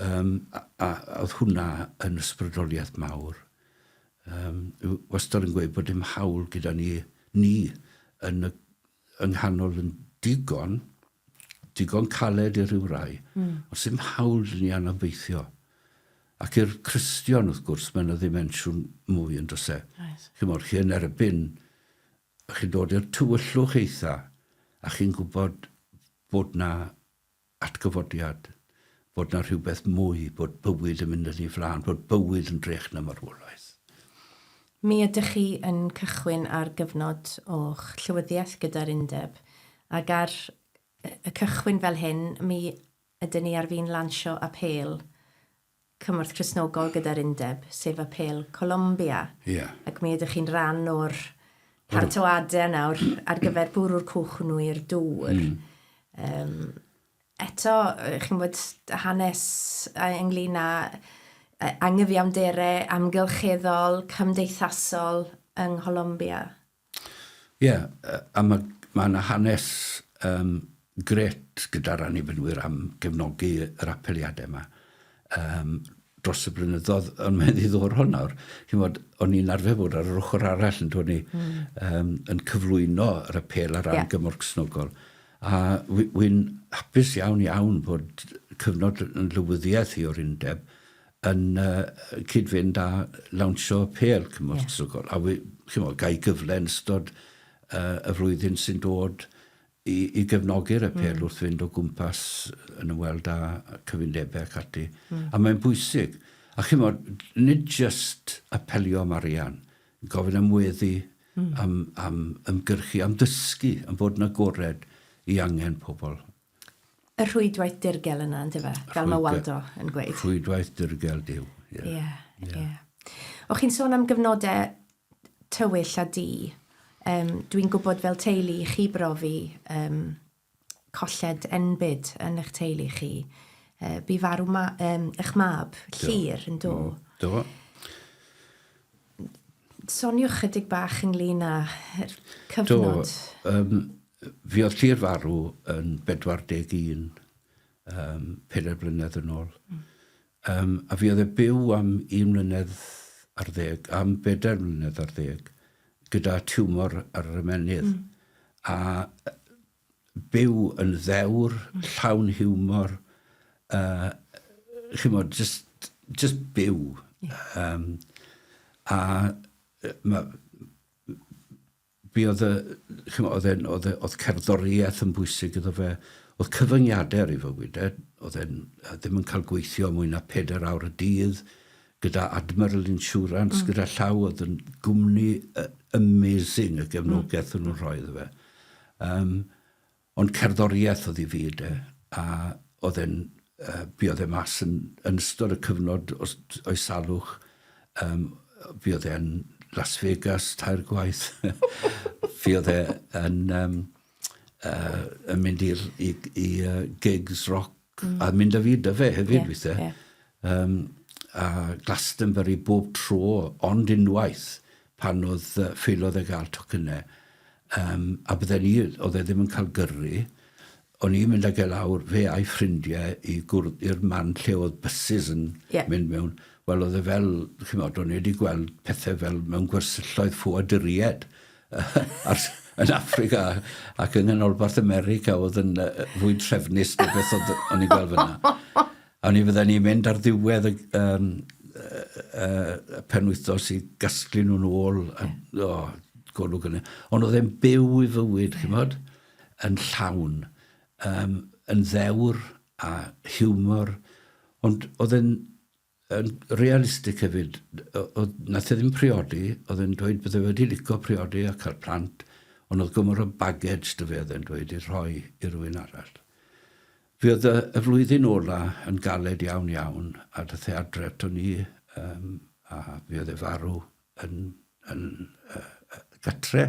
A oedd hwnna yn ysbrydoliaeth mawr. Wastad yn gweud bod dim hawl gyda ni yn nghanol yn digon caled i ryw rai, ond dim hawl ni anobeithio. Ac i'r Cristion, wrth gwrs, mae'n y ddimensiwn mwy yn dros e. Chi yn erbyn, chi'n dod i'r tywyllwch eitha, a chi'n gwybod bod na atgyfodiad, bod na rhywbeth mwy, bod bywyd yn mynd yn ei flaen, bod bywyd yn drech na marwolaeth. Mi ydych chi yn cychwyn ar gyfnod o'ch llywyddiaeth gyda'r Undeb, ac ar y cychwyn fel hyn, mi ydyn ni ar fi'n lansio apel Cymorth Cristnogol gyda'r Undeb, sef apel Colombia. Ac mi ydych chi'n rhan o'r partoadau nawr ar gyfer bwrw'r cwchnwyr dwr. Eto, chi'n bod hanes ynglyn â angyfiawnderau amgylcheddol, cymdeithasol yng Ngholymbia. A mae yna hanes gret gyda'r Annibynwyr am gefnogi yr apeliadau yma. Dros y blynyddoedd, ond mae'n ddiddorol nawr. O'n i'n arfer bod ar yr ochr arall yn cyflwyno yr apel ar ran Cymorth Cristnogol. A wy'n hapus iawn bod cyfnod yn lywyddiaeth i o'r Undeb yn cyd-fynd â lawnsio apel Cymorth Cristnogol. A gai gyfle yn ystod y flwyddyn sy'n dod i gefnogi'r apel wrth fynd o gwmpas yn ymweld â cyfundebau ac ati. A mae'n bwysig. A nid just apelio am arian, gofyn am weddi, am ymgyrchu, am ddysgu, am bod yn agored i angen pobl. Y rhwydwaith dirgel yna, ynddo fe? Fel mae Waldo yn gweud. Rhwydwaith dirgel diw. O'ch chi'n sôn am gyfnodau tywyll a di. Dwi'n gwybod fel teulu i chi brofi colled enbyd yn eich teulu chi. Bu farw eich mab, Llŷr, yn do. Do. Soniwch chydig bach ynglyn â'r cyfnod. Fi oedd Llŷr farw yn 41, 4 blynedd yn ôl. A fi oedd e byw am 1 mlynedd ar 10, am 4 mlynedd ar 10, gyda tiwmor ar yr ymenydd. A byw yn ddewr, llawn hiwmor, chymod, just byw. A fi oedd cerddoriaeth yn bwysig iddo fe. Oedd cyfyngiadau ar ei fywyd. Oedd ddim yn cael gweithio mwy na 4 awr y dydd, gyda Admiral Insurance, gyda llaw. Oedd yn gwmni amazing y gefnogaeth yn nhw'n rhoi iddo fe. Ond cerddoriaeth oedd ei fyd a oedd e'n buodd e mas yn ystod y cyfnod o'i salwch. Buodd e'n Las Vegas, 3 gwaith. Buodd e'n mynd i gigs rock a mynd â fi dy fe hefyd weithiau. A Glastonbury bob tro, ond unwaith pan oedd ffeilodd e gael tocynnau. A bydden ni, oedd e ddim yn cael gyrru, o'n i'n mynd ag e lawr, fe a'i ffrindiau, i gwrdd i'r man lle oedd buses yn mynd mewn. Wel, oedd e fel, chymod, o'n i wedi gweld pethau fel mewn gwersylloedd ffoaduried yn Africa ac yng Nghanolbarth America oedd yn fwy trefnus na beth o'n i'n gweld fyna. A o'n i fydden ni'n mynd ar ddiwedd y penwythnos i gasglu nhw'n ôl. Golwg yna. Ond oedd e'n byw i fywyd, chymod, yn llawn, yn ddewr a hiwmor. Ond oedd e'n realistig hefyd. Nath e ddim priodi, oedd e'n dweud bydde wedi licio priodi a cael plant, ond oedd gymor o baggage dy fe oedd e'n dweud i rhoi i rywun arall. Fi oedd y flwyddyn ola yn galed iawn, a dath e adre to ni, a fi oedd e farw yn gatre.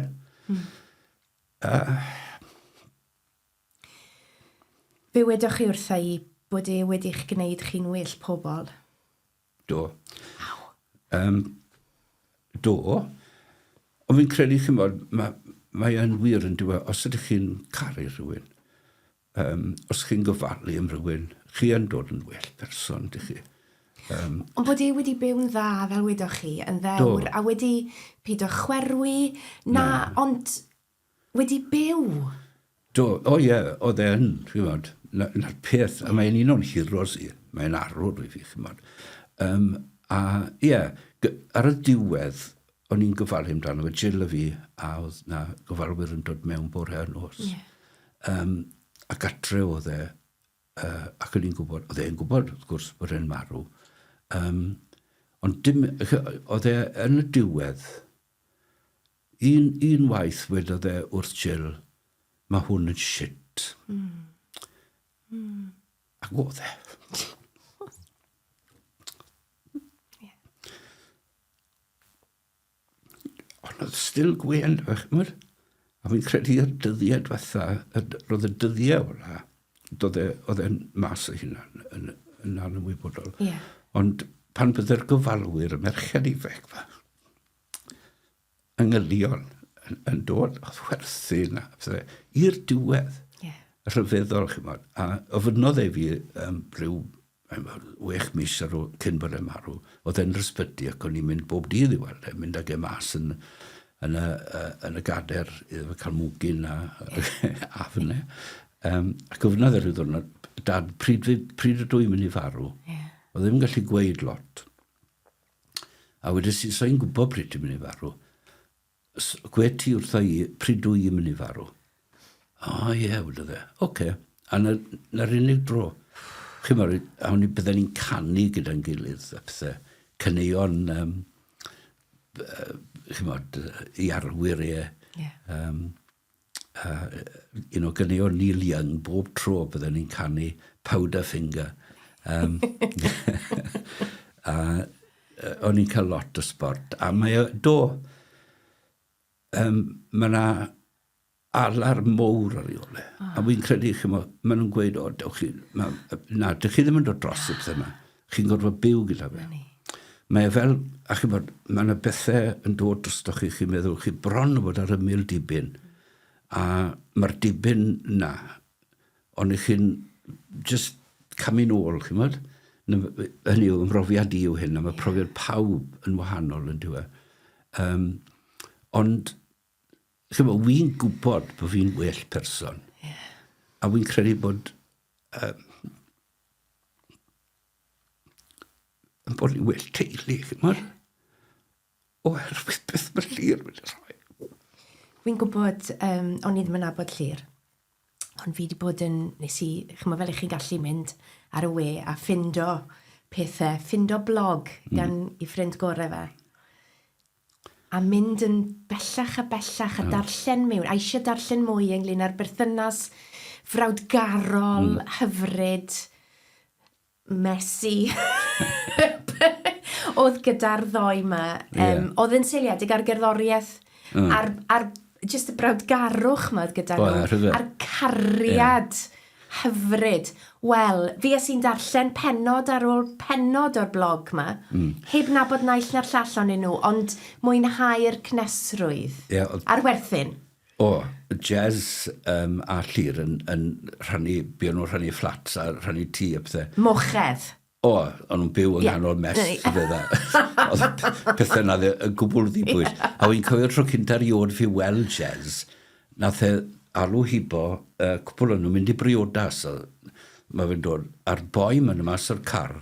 Fe wedoch chi wrtha i bod e wedi'ch gwneud chi'n well pobl? Do. Do. Ond fi'n credu chymod, mae e'n wir yn diwedd, os ydych chi'n caru rhywun, os chi'n gofalu am rhywun, chi yn dod yn well person, dych chi. Ond bod e wedi byw'n dda, fel wedoch chi, yn ddewr, a wedi pido chwerwi, ond wedi byw. Do, oedd e'n, chymod, na'r peth, a mae'n un o'n heroes i, mae'n arwr i fi, chymod. Ar y diwedd, o'n i'n gofalu amdano fe, Jill a fi, a oedd na gofalwyr yn dod mewn bore ar nos. A gatre oedd e, ac o'n i'n gwybod, oedd e'n gwybod, wrth gwrs, bod e'n marw. Ond oedd e yn y diwedd, un waith wedodd e wrth Jill, mae hwn yn shit. Ac oedd e. Ond oedd still gwein, a fi'n credu'r dyddiau diwetha, roedd y dyddiau ola, oedd e'n mas o hynna yn anwybodol. Ond pan byddai'r gofalwyr, y merched ifec fa, ynghylion yn dod, oedd werthu yna, i'r diwedd, rhyfeddol, chymod. A ofynodd e fi rhyw 6 mis cyn bod e marw, oedd e'n rysbydu ac o'n i'n mynd bob dydd i weld e, mynd ag e mas yn y gader, iddo fe cael mwgyn a afnau. Ac ofynodd e rhyw ddwrnod, dad, pryd ydw i'n mynd i farw? Oedd ddim yn gallu gweud lot. A wedys i, so i'n gwybod pryd i'n mynd i farw. Gwe ti wrtho i, pryd dwi i'n mynd i farw? Wedodd e. Oce. A na'r unig dro. Chymod, bydden ni'n canu gyda'n gilydd, a pethau, caneuon, chymod, i arwyr e. Caneuon Neil Young, bob tro bydden ni'n canu Powderfinger. A o'n i'n cael lot o sport. A mae do, mae yna alar mowr ar ei ole. A wy'n credu, maen nhw'n gweud, dych chi ddim yn dod dros y pethau yma. Chi'n gorfod byw gyda fe. Mae fel, a chi bod, mae yna bethau yn dod drostoch chi, chi'n meddwl, chi bron o bod ar ymyl dibyn. A mae'r dibyn na, ond chi'n just camu nôl, chi'n modd? Hynny yw, ymrofiad i yw hyn, a mae profiad pawb yn wahanol yn diwedd. Ond, chi'n bod, wy'n gwybod bod fi'n well person. A wy'n credu bod yn bod ni'n well teulu, chi'n modd? Oherwydd beth mae'r Llŷr wedi rhoi. Wy'n gwybod, o'n i ddim yn abod Llŷr, ond fi wedi bod yn, nes i, chymod fel i chi'n gallu mynd ar y we a ffindo pethau, ffindo blog gan i ffrind gorau fe. A mynd yn bellach a darllen mewn, a eisiau darllen mwy ynglyn â'r berthynas frawdgarol, hyfryd, messy, oedd gyda'r ddoi yma. Oedd yn seiliedig ar gerddoriaeth, ar just y brawdgarwch yma oedd gyda nhw, a'r cariad hyfryd. Wel, fi as i'n darllen pennod ar ôl pennod o'r blog yma, heb nabod naill na'r llall o'n nhw, ond mwynhau'r cnesrwydd a'r werthyn. Jazz a Llŷr yn rhannu, buon nhw'n rhannu flats a rhannu tŷ a pethau. Mochedd. Ond nhw'n byw yng nghanol mes. Oedd pethau na y gwbl ddibwys. A wy'n cofio tro cyntaf eriod fi weld jazz, nath e alw hibo, cwbl o'n nhw'n mynd i briodas. Mae fe'n dod ar boi ma'n mas o'r car,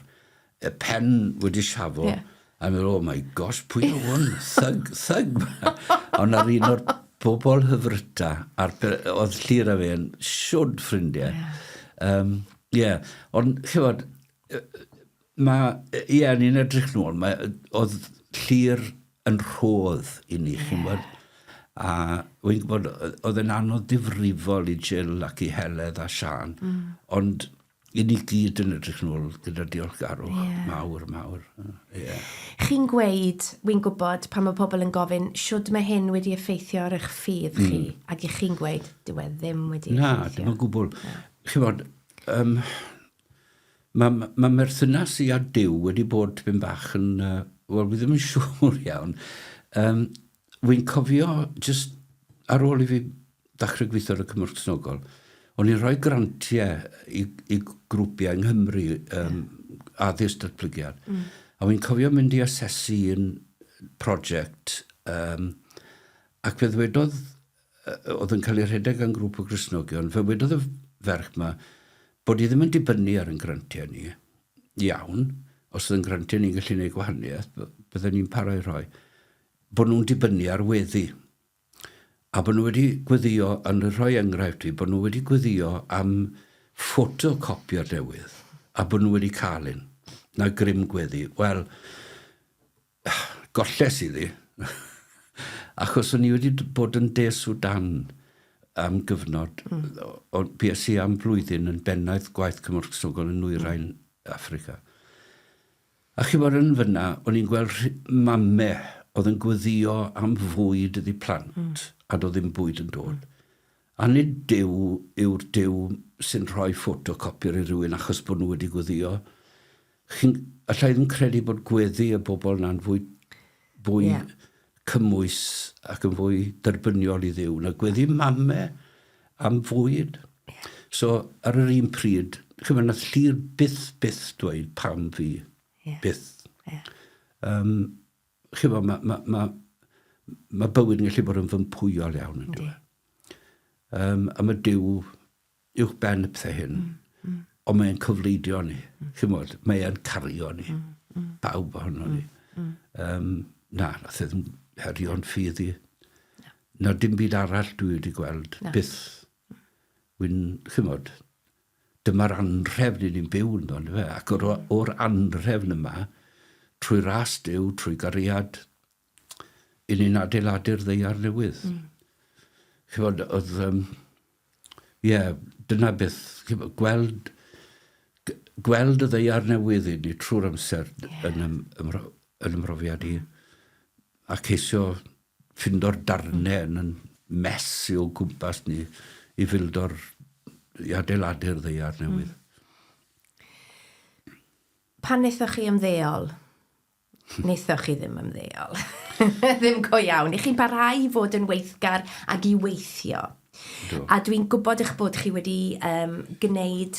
y pen wedi siafo, a meddwl, oh my gosh, pwy o hwn, thug. Ond ar un o'r bobl hyfryta, oedd Llŷr a fe'n siwd ffrindiau. Ond, chywod, ni'n edrych nôl, oedd Llŷr yn rhodd i ni, chywod. A wy'n gwybod, oedd yn anodd difrifol i Jill ac i Heledd a Sian, ond i ni gyd yn edrych nôl gyda diolchgarwch mawr. Chi'n gweud, wy'n gwybod, pan mae pobl yn gofyn, siwd mae hyn wedi effeithio ar eich ffydd chi? Ac i chi'n gweud, dyw e ddim wedi effeithio. Na, dim yn gwbl. Chi'n bod, mae merthynas i a Duw wedi bod byn bach yn, wel, wi ddim yn siŵr iawn. Wy'n cofio, just ar ôl i fi ddechrau gweithio ar y Cymorth Cristnogol, o'n i'n rhoi grantiau i grwpiau yng Nghymru addysg datblygiad. A wy'n cofio mynd i asesu yn prosiect, ac fe ddwedodd, oedd yn cael ei rhedeg yn grŵp o Cristnogion, fe wedodd y ferch yma, bod i ddim yn dibynnu ar yn grantiau ni. Iawn, os oedd yn grantiau ni'n gallu gwneud gwahaniaeth, byddwn ni'n parau rhoi. Bod nhw'n dibynnu ar weddi. A bod nhw wedi gweddio, yn rhoi enghraifft fi, bod nhw wedi gweddio am ffotocopio'r newydd, a bod nhw wedi cael un. Na grym gweddi. Wel, golles iddi. Achos o'n i wedi bod yn De Sudan am gyfnod, bues i am blwyddyn yn bennaeth gwaith Cymorth Cristnogol yn Nwyrain, Affrica. A chi bod yn fyna, o'n i'n gweld mamau oedd yn gweddio am fwyd ydi plant, a doedd ddim bwyd yn dod. A nid Duw yw'r Duw sy'n rhoi ffotocopier i rywun achos bod nhw wedi gweddio. Alla i ddim credu bod gweddi y bobl na'n fwy cymwys ac yn fwy derbyniol i Dduw na gweddi mamau am fwyd. So, ar yr un pryd, chyfod nath Llŷr byth dweud pam fi. Byth. Chyfod, mae bywyd yn gallu bod yn fympwyol iawn yn diwedd. A mae Duw uwch ben y pethau hyn, ond mae'n cyfleidio ni. Chymod, mae'n cario ni. Bawb ohono ni. Nath e ddim herio'n ffydd i. Na dim byd arall dwi wedi gweld. Byth. Chymod, dyma'r anrhefn i ni'n byw yn dod. Ac o'r anrhefn yma, trwy ras Duw, trwy gariad, i ni'n adeiladu'r ddeiar newydd. Chymod, oedd, dyna beth, gweld y ddeiar newydd i ni trwy'r amser yn ymrofiad i, a ceisio ffindo'r darnau yn mesu o gwmpas ni i fildo'r adeiladu'r ddeiar newydd. Pan wnaethoch chi ymddeol? Wnaethoch chi ddim ymddeol. Ddim go iawn. I chi'n parhau i fod yn weithgar ac i weithio. Do. A dwi'n gwybod eich bod chi wedi gwneud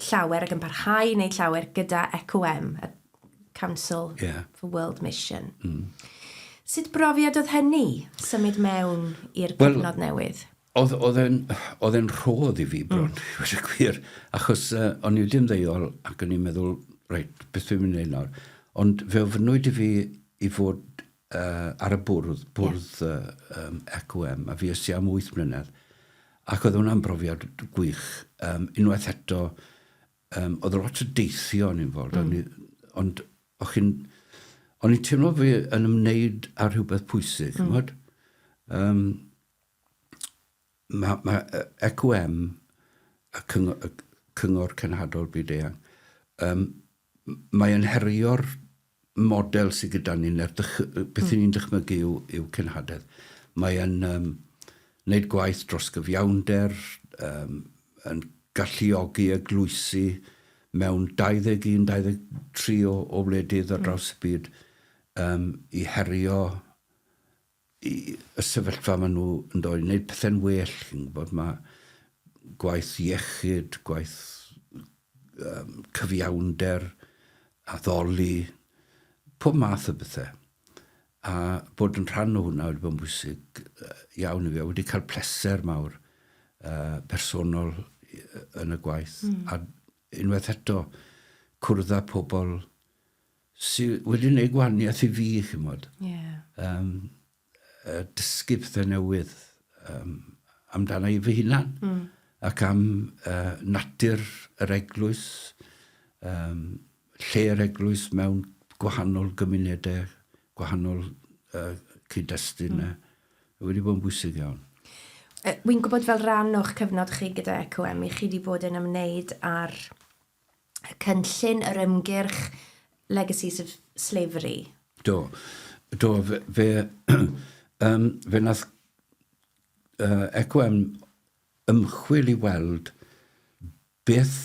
llawer ac yn parhau i wneud llawer gyda ECOM, y Council for World Mission. Sut brofiad oedd hynny symud mewn i'r cyfnod newydd? Oedd e'n rhodd i fi bron, wedi gwir, achos o'n i wedi ymddeol ac o'n i'n meddwl, reit, beth dwi'n mynd i wneud nawr. Ond fe ofynwyd i fi i fod ar y bwrdd ECOM, a fi ys i am 8 mlynedd. Ac oedd hwnna'n brofiad gwych. Unwaith eto, oedd lot o deithio yn fod, ond o'n i'n teimlo fi yn ymwneud ar rhywbeth pwysig. Mae ECOM, y Cyngor Cenhadol Byd Eang, mae'n herio'r model sydd gyda ni, beth ni'n dychmygu yw cenhadedd. Mae'n wneud gwaith dros gyfiawnder, yn galluogi eglwysu mewn 21-23 o wledydd ar draws y byd i herio i y sefyllfa maen nhw yn dod i wneud pethau'n well. Mae gwaith iechyd, gwaith cyfiawnder, addoli, pob math o bethau. A bod yn rhan o hwnna wedi bod yn bwysig iawn i fi. Wedi cael pleser mawr personol yn y gwaith. A unwaith eto, cwrdd â pobl sydd wedi gwneud gwahaniaeth i fi, chymod. Dysgu pethau newydd amdana i fy hunan. Ac am natur yr eglwys, lle'r eglwys mewn gwahanol gymunedau, gwahanol cyd-destunau. Wedi bod yn bwysig iawn. Wy'n gwybod fel rhan o'ch cyfnod chi gyda ECOM, i chi wedi bod yn ymwneud ar cynllun yr ymgyrch Legacies of Slavery. Do, fe nath ECOM ymchwil i weld beth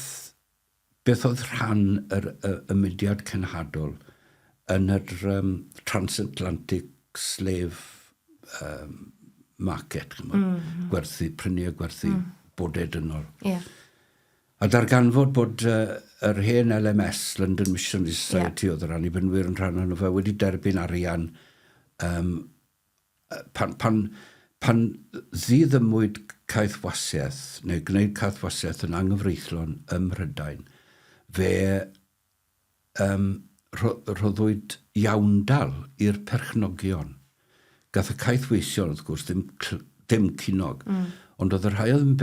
oedd rhan y mudiad cenhadol yn yr transatlantic slave market, gwerthu, prynu a gwerthu bodedynol. A darganfod bod yr hen LMS, London Missionary Society, oedd yr Annibynwyr yn rhan o'n fe, wedi derbyn arian pan ddiddymwyd caethwasiaeth, neu gwneud caethwasiaeth yn anghyfreithlon ym Mhrydain, fe rhoddwyd iawndal i'r perchnogion. Gath y caethweision, wrth gwrs, ddim cinog, ond oedd y rhai oedd yn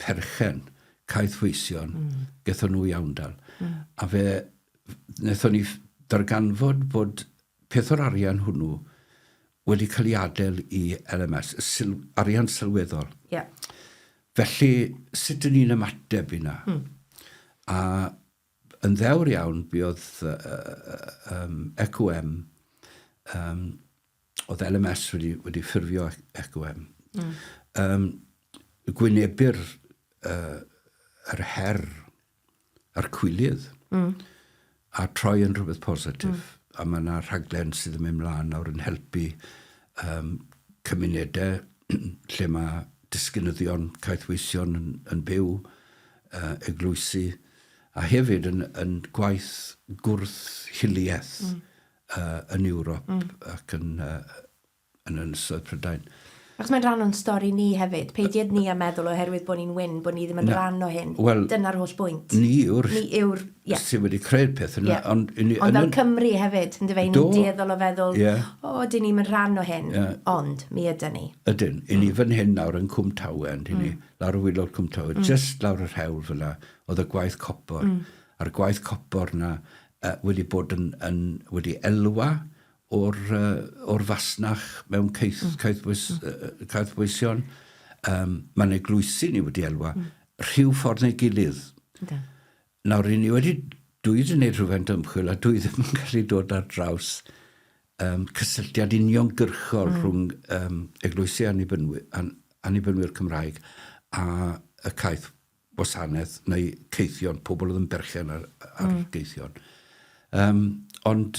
perchen caethweision, gaethon nhw iawndal. A fe, wnaethon ni darganfod bod peth o'r arian hwnnw wedi cael ei adael i LMS, arian sylweddol. Felly, sut yn ni'n ymateb i na? A yn ddewr iawn, buodd ECOM, oedd LMS wedi ffurfio ECOM. Gwynebu'r yr her a'r cwylydd a troi yn rhywbeth positif. A mae yna rhaglen sydd yn mynd mlaen nawr yn helpu cymunedau lle mae disgynyddion caethweision yn byw, eglwysu, a hefyd yn gwaith gwrth hiliaeth yn Ewrop ac yn Ynysoedd Prydain. Achos mae'n rhan o'n stori ni hefyd. Peidiad ni a meddwl oherwydd bod ni'n wyn, bod ni ddim yn rhan o hyn. Dyna'r holl bwynt. Ni yw'r sydd wedi creu'r peth yna. Ond fel Cymru hefyd, yn dyfein, ni'n dieddol o feddwl, dyn ni'n rhan o hyn, ond mi ydyn ni. Ydyn, i ni fan hyn nawr yn Cwm Tawen, lawr y wilod Cwm Tawen, just lawr yr hewl fyna, oedd y gwaith copor. A'r gwaith copor na wedi bod wedi elwa o'r fasnach mewn caethweision. Mae'n eglwysu ni wedi elwa rhyw ffordd neu gilydd. Nawr, dwi wedi gwneud rhywfaint ymchwil a dwi ddim yn gallu dod ar draws cysylltiad uniongyrchol rhwng eglwysi Annibynwyr Cymraeg a y caeth wasanaeth neu ceithion, pobl oedd yn berchen ar geithion. Ond,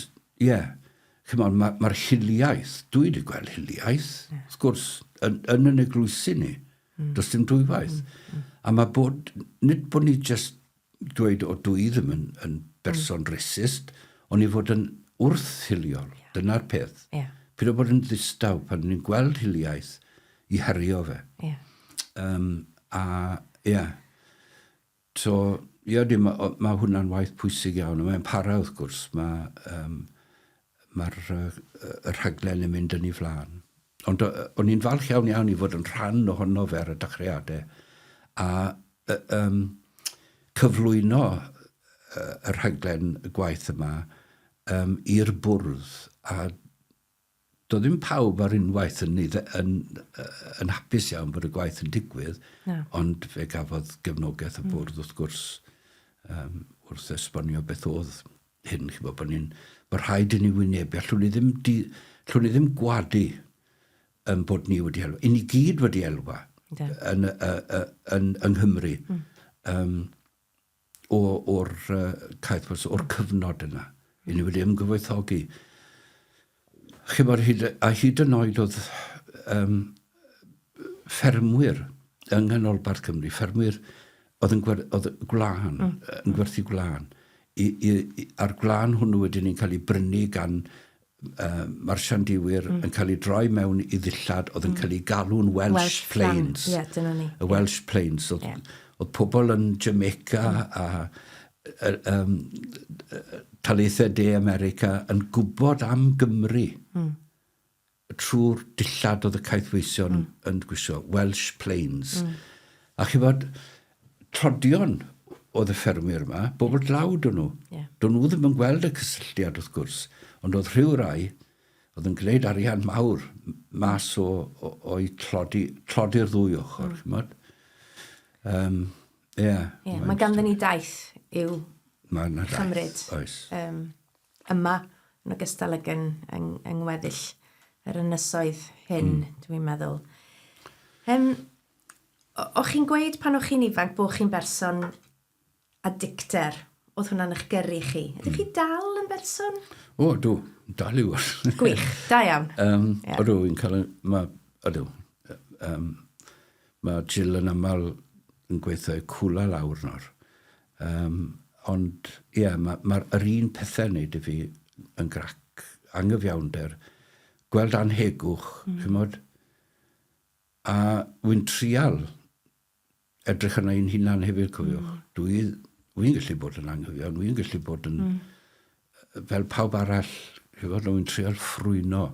mae'r hiliaeth, dwi wedi gweld hiliaeth, wrth gwrs, yn yn eglwysi ni, does dim dwywaith. A mae nid bod ni just dweud o dwi ddim yn berson racist, ond i fod yn wrthhiliol, dyna'r peth. Pyd o bod yn ddistaw pan ni'n gweld hiliaeth i herio fe. Mae hwnna'n waith pwysig iawn, mae'n para wrth gwrs, mae'r rhaglen yn mynd yn ei flaen. Ond o'n i'n falch iawn i fod yn rhan ohono fe ar y dechreuadau a cyflwyno y rhaglen y gwaith yma i'r bwrdd a doedd ddim pawb ar unwaith yn hapus iawn bod y gwaith yn digwydd, ond fe gafodd gefnogaeth y bwrdd wrth gwrs wrth esbonio beth oedd hyn, bod mae rhaid i ni wynebu, allwn ni ddim gwadu bod ni wedi elwa. I ni gyd wedi elwa yng Nghymru o'r caeth, o'r cyfnod yna. I ni wedi ymgyfoethogi. A hyd yn oed oedd ffermwyr yng nghanol Parchg Cymru, ffermwyr oedd gwlan, yn gwerthu gwlan. A'r gwlan hwnnw wedyn ni'n cael ei brynu gan marsiandiwyr yn cael ei droi mewn i ddillad oedd yn cael ei galw'n Welsh Plains. Y Welsh Plains. Oedd pobl yn Jamaica a Taleithau De America yn gwybod am Gymru trwy'r dillad oedd y caethweision yn gwisgo, Welsh Plains. A chi bod, trodion oedd y ffermwyr yma, bobl dlawd o'n nhw. Do'n nhw ddim yn gweld y cysylltiad wrth gwrs, ond oedd rhyw rai oedd yn gwneud arian mawr mas o'i tlodi'r ddwy ochr. Mae ganddyn ni daith i'w chymryd yma yn ogystal ag yng ngweddill yr ynysoedd hyn, dwi'n meddwl. O'ch chi'n gweud pan o'ch chi'n ifanc bod chi'n berson addicter, oedd hwnna'n eich gyrru chi. Ydych chi dal yn berson? O, dw, dal i wrth. Gwych, da iawn. Ydw, fi'n cael, mae Jill yn aml yn gweithio cwla lawr nawr. Ond, mae'r un pethau wneud i fi yn grac, anghyfiawnder, gweld anhegwch, chymod, a wy'n trial edrych yna i'n hunan hefyd, cofiwch. Wy'n gallu bod yn anghyfiawn, wy'n gallu bod yn, fel pawb arall, wy'n trial ffrwyno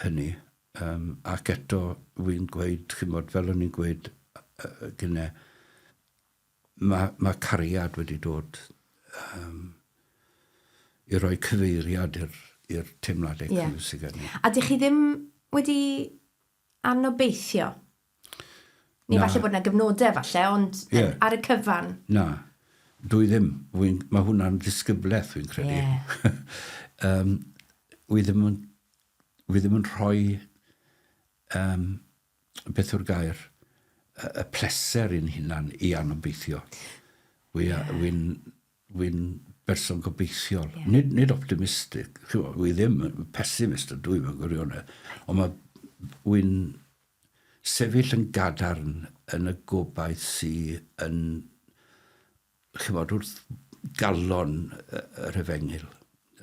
hynny. Ac eto, wy'n gweud, chymod, fel o'n i'n gweud gynnau, mae cariad wedi dod i roi cyfeiriad i'r teimladau cyw sydd gen i. A dych chi ddim wedi anobeithio? Ni falle bod yna gyfnodau falle, ond ar y cyfan? Na, dwi ddim. Mae hwnna'n ddisgybleth, fi'n credu. Wi ddim yn rhoi beth yw'r gair, y pleser i'n hunan i anobeithio. Wy'n berson gobeithiol. Nid optimistig. Wi ddim pessimist yn dwi mewn gwirionedd. Ond wy'n sefyll yn gadarn yn y gobaith sydd yn, chymod, wrth galon yr efengil.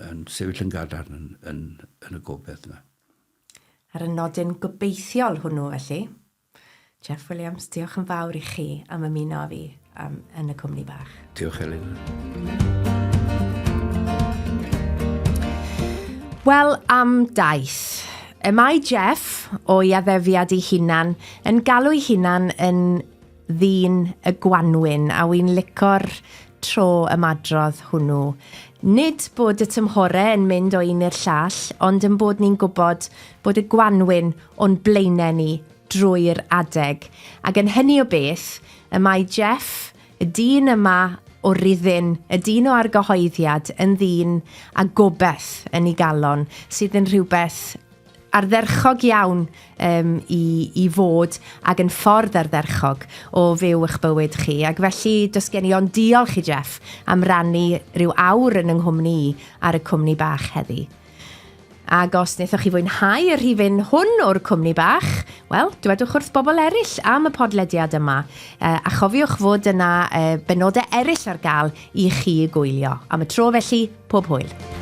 Yn sefyll yn gadarn yn y gobaith yna. Ar y nodyn gobeithiol hwnnw felly, Jeff Williams, diolch yn fawr i chi am ymuno â fi yn y Cwmni Bach. Diolch, Elinor. Wel, am daith. Y mae Jeff, o'i addefiad ei hunan, yn galw ei hunan yn ddyn y Gwanwyn, a wy'n lico'r tro ymadrodd hwnnw. Nid bod y tymhorau yn mynd o un i'r llall, ond yn bod ni'n gwybod bod y Gwanwyn o'n blaenau ni drwy'r adeg. Ac yn hynny o beth, y mae Jeff, y dyn yma o ryddyn, y dyn o argyhoeddiad yn ddyn a gobeith yn ei galon, sydd yn rhywbeth ardderchog iawn i fod ac yn ffordd ardderchog o fyw eich bywyd chi. Ac felly, does gen i ond diolch i Jeff am rannu rhyw awr yn yng Nghwmni ar y Cwmni Bach heddi. Ac os wnaethoch chi fwynhau y rhifin hwn o'r Cwmni Bach, wel, dywedwch wrth bobl eraill am y podlediad yma. A chofiwch fod yna benodau eraill ar gael i chi gwylio. Am y tro felly, pob hwyl.